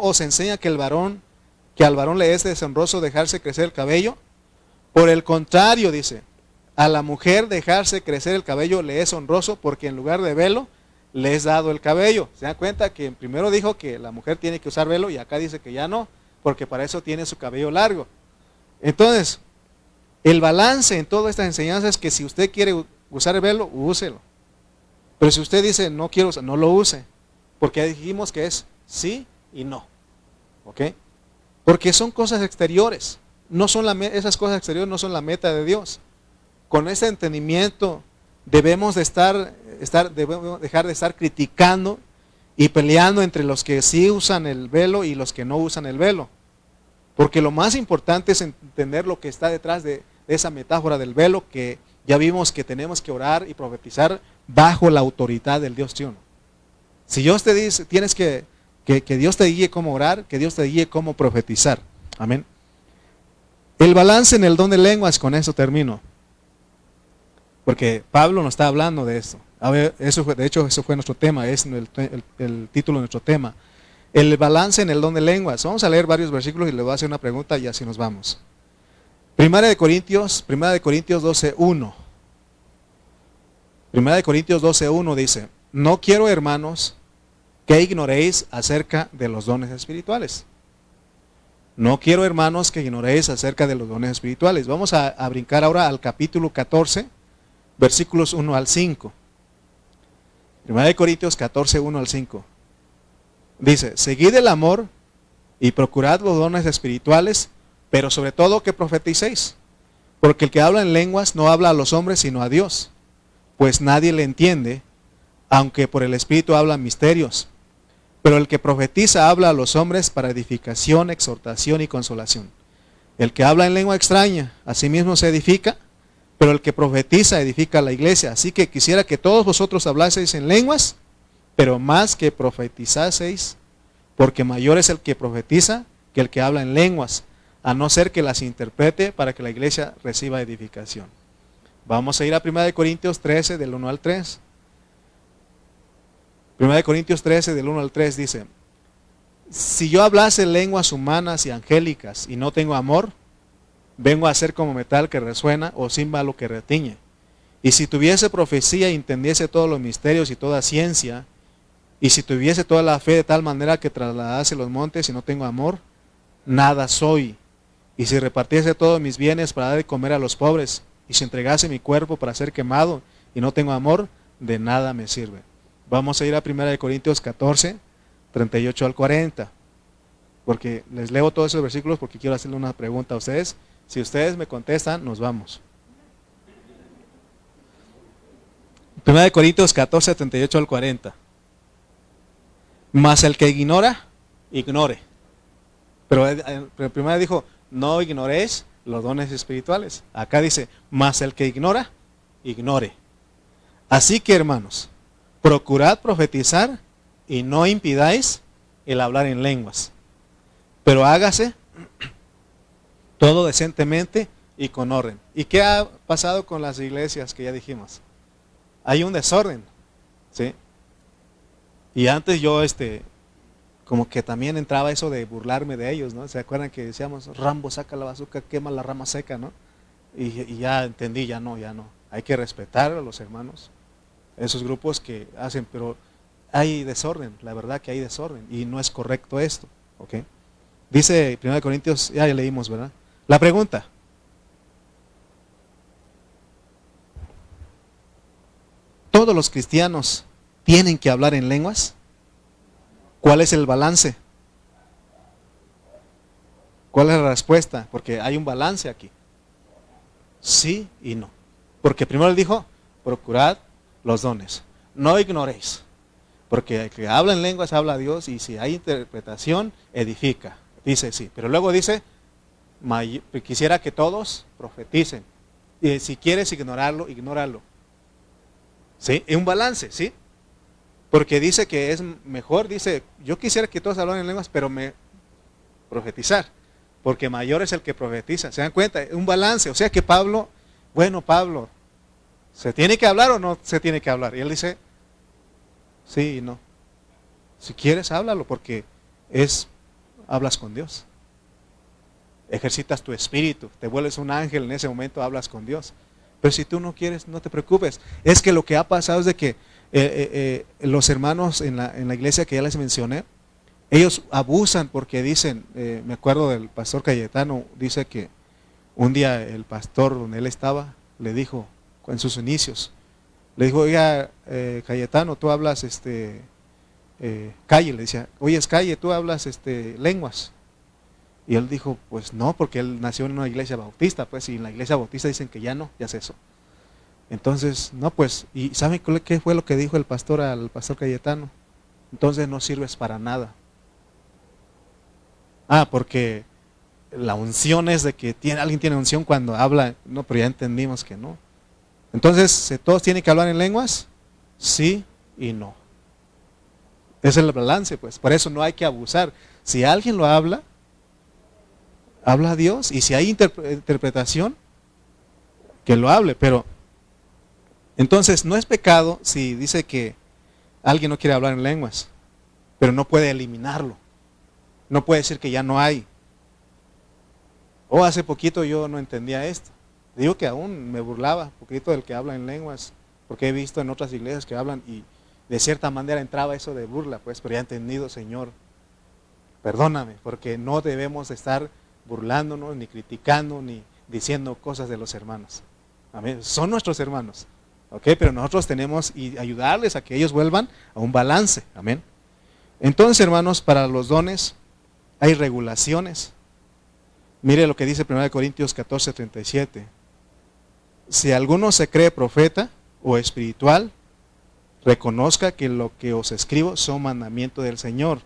os enseña que al varón le es deshonroso dejarse crecer el cabello. Por el contrario, dice, a la mujer dejarse crecer el cabello le es honroso porque en lugar de velo le es dado el cabello. ¿Se dan cuenta que primero dijo que la mujer tiene que usar velo y acá dice que ya no, porque para eso tiene su cabello largo? Entonces, el balance en todas estas enseñanzas es que si usted quiere usar el velo, úselo. Pero si usted dice no quiero usar, no lo use, porque dijimos que es sí y no. ¿Ok? Porque son cosas exteriores. Esas cosas exteriores no son la meta de Dios. Con ese entendimiento debemos dejar de estar criticando y peleando entre los que sí usan el velo y los que no usan el velo. Porque lo más importante es entender lo que está detrás de esa metáfora del velo, que ya vimos que tenemos que orar y profetizar bajo la autoridad del Dios triuno. Si Dios te dice, tienes que Dios te guíe cómo orar, que Dios te guíe cómo profetizar. Amén. El balance en el don de lenguas, con eso termino. Porque Pablo nos está hablando de esto. A ver, de hecho, eso fue nuestro tema, es el título de nuestro tema. El balance en el don de lenguas. Vamos a leer varios versículos y le voy a hacer una pregunta y así nos vamos. Primera de Corintios 12:1. Primera de Corintios 12:1 dice, no quiero, hermanos, que ignoréis acerca de los dones espirituales. No quiero, hermanos, que ignoréis acerca de los dones espirituales. Vamos a brincar ahora al capítulo 14, versículos 1 al 5. Primera de Corintios 14, 1 al 5. Dice, seguid el amor y procurad los dones espirituales, pero sobre todo que profeticéis. Porque el que habla en lenguas no habla a los hombres sino a Dios, pues nadie le entiende, aunque por el Espíritu hablan misterios. Pero el que profetiza habla a los hombres para edificación, exhortación y consolación. El que habla en lengua extraña, a sí mismo se edifica, pero el que profetiza edifica a la iglesia. Así que quisiera que todos vosotros hablaseis en lenguas, pero más que profetizaseis, porque mayor es el que profetiza que el que habla en lenguas, a no ser que las interprete para que la iglesia reciba edificación. Vamos a ir a 1 Corintios 13, del 1 al 3. 1 Corintios 13, del 1 al 3 dice, si yo hablase lenguas humanas y angélicas y no tengo amor, vengo a ser como metal que resuena o címbalo que retiñe. Y si tuviese profecía y entendiese todos los misterios y toda ciencia, y si tuviese toda la fe de tal manera que trasladase los montes y no tengo amor, nada soy. Y si repartiese todos mis bienes para dar de comer a los pobres, y si entregase mi cuerpo para ser quemado y no tengo amor, de nada me sirve. Vamos a ir a 1 Corintios 14, 38 al 40. Porque les leo todos esos versículos porque quiero hacerle una pregunta a ustedes. Si ustedes me contestan, nos vamos. 1 Corintios 14, 38 al 40. Mas el que ignora, ignore. Pero primero dijo, no ignoréis los dones espirituales. Acá dice, mas el que ignora, ignore. Así que, hermanos, procurad profetizar y no impidáis el hablar en lenguas. Pero hágase todo decentemente y con orden. ¿Y qué ha pasado con las iglesias que ya dijimos? Hay un desorden, ¿sí? Y antes yo, como que también entraba eso de burlarme de ellos, ¿no? ¿Se acuerdan que decíamos, Rambo saca la bazooka, quema la rama seca, ¿no? Y ya entendí, ya no, ya no. Hay que respetar a los hermanos, esos grupos que hacen, pero hay desorden, la verdad que hay desorden, y no es correcto esto, ¿ok? Dice 1 Corintios, ya leímos, ¿verdad? La pregunta: ¿todos los cristianos tienen que hablar en lenguas? ¿Cuál es el balance? ¿Cuál es la respuesta? Porque hay un balance aquí. Sí y no. Porque primero él dijo, procurad los dones. No ignoréis. Porque el que habla en lenguas habla a Dios, y si hay interpretación, edifica. Dice sí. Pero luego dice, quisiera que todos profeticen. Y si quieres ignorarlo, ignóralo. ¿Sí? Es un balance, ¿sí? Porque dice que es mejor, dice, yo quisiera que todos hablaran en lenguas, pero profetizar. Porque mayor es el que profetiza. ¿Se dan cuenta? Es un balance. O sea que Pablo, Pablo, ¿se tiene que hablar o no se tiene que hablar? Y él dice, sí y no. Si quieres, háblalo, porque hablas con Dios. Ejercitas tu espíritu, te vuelves un ángel, en ese momento hablas con Dios. Pero si tú no quieres, no te preocupes. Es que lo que ha pasado es de que los hermanos en la iglesia que ya les mencioné, ellos abusan porque dicen, me acuerdo del pastor Cayetano, dice que un día el pastor donde él estaba le dijo, en sus inicios, le dijo, oiga, Cayetano, tú hablas Calle, le decía, oye, Calle, tú hablas lenguas. Y él dijo, pues no, porque él nació en una iglesia bautista, pues, y en la iglesia bautista dicen que ya no, ya es eso. Entonces, no, pues, ¿y saben qué fue lo que dijo el pastor al pastor Cayetano? Entonces no sirves para nada. Porque la unción es de que alguien tiene unción cuando habla, no, pero ya entendimos que no. Entonces, ¿todos tienen que hablar en lenguas? Sí y no. Ese es el balance, pues, por eso no hay que abusar. Si alguien lo habla a Dios, y si hay interpretación, que lo hable, pero entonces no es pecado si dice que alguien no quiere hablar en lenguas, pero no puede eliminarlo. No puede decir que ya no hay. Hace poquito yo no entendía esto. Digo que aún me burlaba un poquito del que habla en lenguas, porque he visto en otras iglesias que hablan y de cierta manera entraba eso de burla, pues, pero ya he entendido, Señor, perdóname, porque no debemos estar burlándonos, ni criticando, ni diciendo cosas de los hermanos. Amén. Son nuestros hermanos, ¿ok? Pero nosotros tenemos y ayudarles a que ellos vuelvan a un balance. Amén. Entonces, hermanos, para los dones hay regulaciones. Mire lo que dice 1 Corintios 14:37. Si alguno se cree profeta o espiritual, reconozca que lo que os escribo son mandamientos del Señor.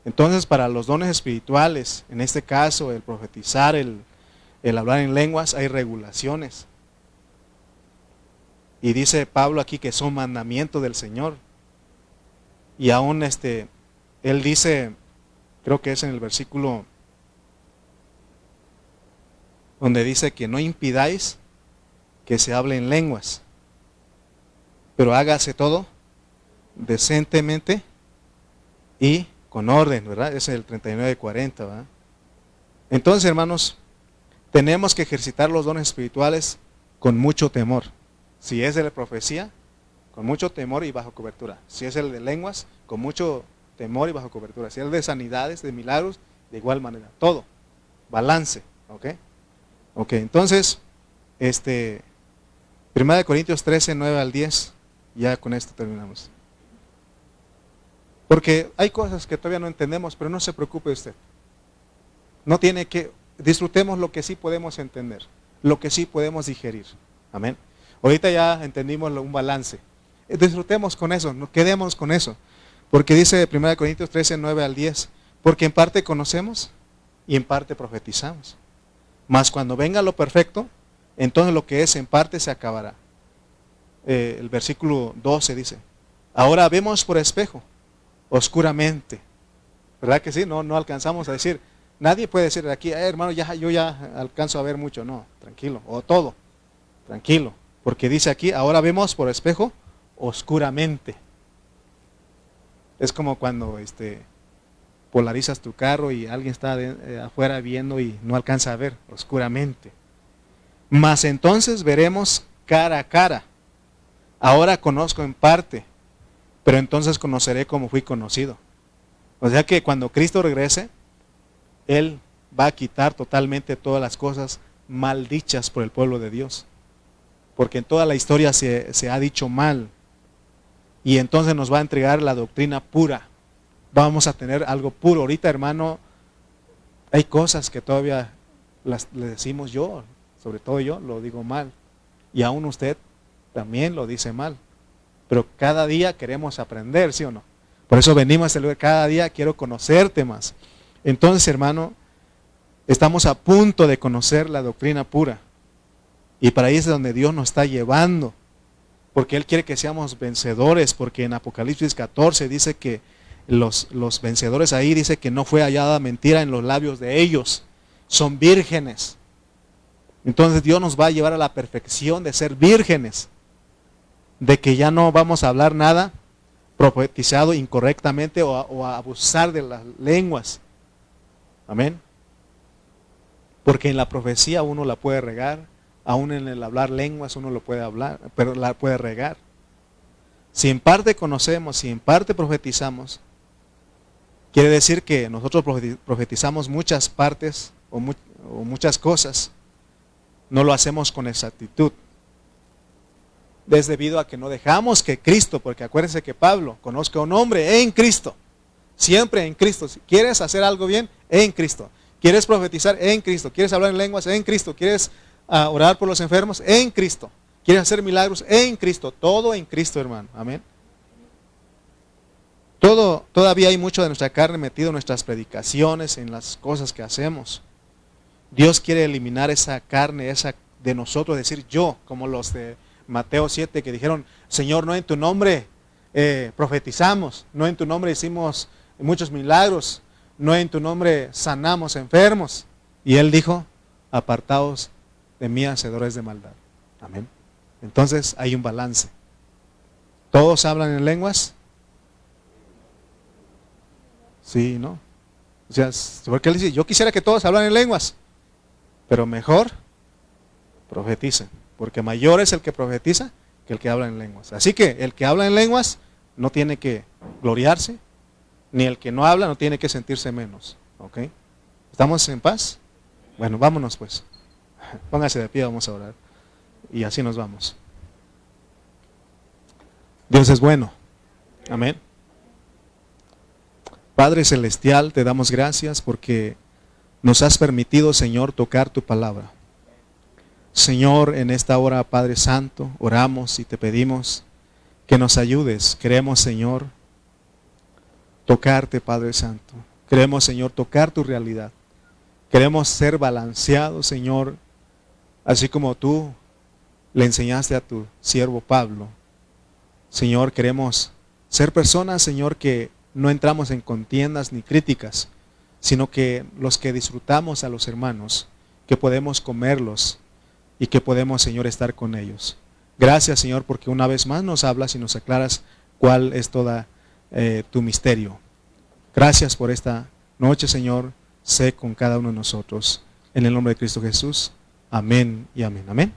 Entonces, para los dones espirituales, en este caso, el profetizar, el hablar en lenguas, hay regulaciones. Y dice Pablo aquí que son mandamientos del Señor. Y aún él dice, creo que es en el versículo donde dice que no impidáis que se hable en lenguas, pero hágase todo decentemente y con orden, ¿verdad? Es el 39:40, ¿verdad? Entonces, hermanos, tenemos que ejercitar los dones espirituales con mucho temor. Si es de la profecía, con mucho temor y bajo cobertura. Si es el de lenguas, con mucho temor y bajo cobertura. Si es el de sanidades, de milagros, de igual manera. Todo. Balance. ¿Ok? Ok, entonces, 1 Corintios 13:9-10. Ya con esto terminamos. Porque hay cosas que todavía no entendemos, pero no se preocupe usted. No tiene que, disfrutemos lo que sí podemos entender, lo que sí podemos digerir. Amén. Ahorita ya entendimos un balance. Disfrutemos con eso, no quedemos con eso. Porque dice 1 Corintios 13:9-10, porque en parte conocemos y en parte profetizamos. Mas cuando venga lo perfecto, entonces lo que es en parte se acabará. El versículo 12 dice, ahora vemos por espejo, oscuramente. ¿Verdad que sí? No alcanzamos a decir, nadie puede decir de aquí, hermano, yo ya alcanzo a ver mucho. No, tranquilo, o todo, tranquilo. Porque dice aquí, ahora vemos por espejo, oscuramente. Es como cuando polarizas tu carro y alguien está afuera viendo y no alcanza a ver oscuramente. Mas entonces veremos cara a cara. Ahora conozco en parte, pero entonces conoceré como fui conocido. O sea que cuando Cristo regrese, Él va a quitar totalmente todas las cosas mal dichas por el pueblo de Dios. Porque en toda la historia se ha dicho mal. Y entonces nos va a entregar la doctrina pura. Vamos a tener algo puro. Ahorita, hermano, hay cosas que todavía le decimos yo, sobre todo yo, lo digo mal. Y aún usted también lo dice mal. Pero cada día queremos aprender, ¿sí o no? Por eso venimos a este lugar, cada día quiero conocerte más. Entonces, hermano, estamos a punto de conocer la doctrina pura. Y para ahí es donde Dios nos está llevando. Porque Él quiere que seamos vencedores, porque en Apocalipsis 14 dice que los vencedores ahí dice que no fue hallada mentira en los labios de ellos. Son vírgenes. Entonces Dios nos va a llevar a la perfección de ser vírgenes. De que ya no vamos a hablar nada profetizado incorrectamente o a abusar de las lenguas. Amén. Porque en la profecía uno la puede regar, aún en el hablar lenguas uno lo puede hablar, pero la puede regar. Si en parte conocemos, si en parte profetizamos, quiere decir que nosotros profetizamos muchas partes o muchas cosas, no lo hacemos con exactitud. Es debido a que no dejamos que Cristo, porque acuérdense que Pablo conozca a un hombre en Cristo, siempre en Cristo. Si quieres hacer algo bien, en Cristo. Quieres profetizar, en Cristo. Quieres hablar en lenguas, en Cristo. Quieres orar por los enfermos, en Cristo. Quieres hacer milagros, en Cristo. Todo en Cristo, hermano. Amén. Todavía hay mucho de nuestra carne metido en nuestras predicaciones, en las cosas que hacemos. Dios quiere eliminar esa carne, esa de nosotros, decir yo, como los de Mateo 7 que dijeron, Señor, no en tu nombre profetizamos, no en tu nombre hicimos muchos milagros, no en tu nombre sanamos enfermos. Y Él dijo, apartaos de mí, hacedores de maldad. Amén. Entonces hay un balance. ¿Todos hablan en lenguas? Sí, ¿no? O sea, porque Él dice, yo quisiera que todos hablan en lenguas, pero mejor profeticen. Porque mayor es el que profetiza que el que habla en lenguas. Así que el que habla en lenguas no tiene que gloriarse, ni el que no habla no tiene que sentirse menos. ¿Ok? ¿Estamos en paz? Bueno, vámonos pues. Póngase de pie, vamos a orar. Y así nos vamos. Dios es bueno. Amén. Padre Celestial, te damos gracias porque nos has permitido, Señor, tocar tu palabra. Señor, en esta hora, Padre Santo, oramos y te pedimos que nos ayudes. Queremos, Señor, tocarte, Padre Santo. Queremos, Señor, tocar tu realidad. Queremos ser balanceados, Señor, así como tú le enseñaste a tu siervo Pablo. Señor, queremos ser personas, Señor, que no entramos en contiendas ni críticas, sino que los que disfrutamos a los hermanos, que podemos comerlos, y que podemos, Señor, estar con ellos. Gracias, Señor, porque una vez más nos hablas y nos aclaras cuál es toda tu misterio. Gracias por esta noche, Señor. Sé con cada uno de nosotros. En el nombre de Cristo Jesús. Amén y amén. Amén.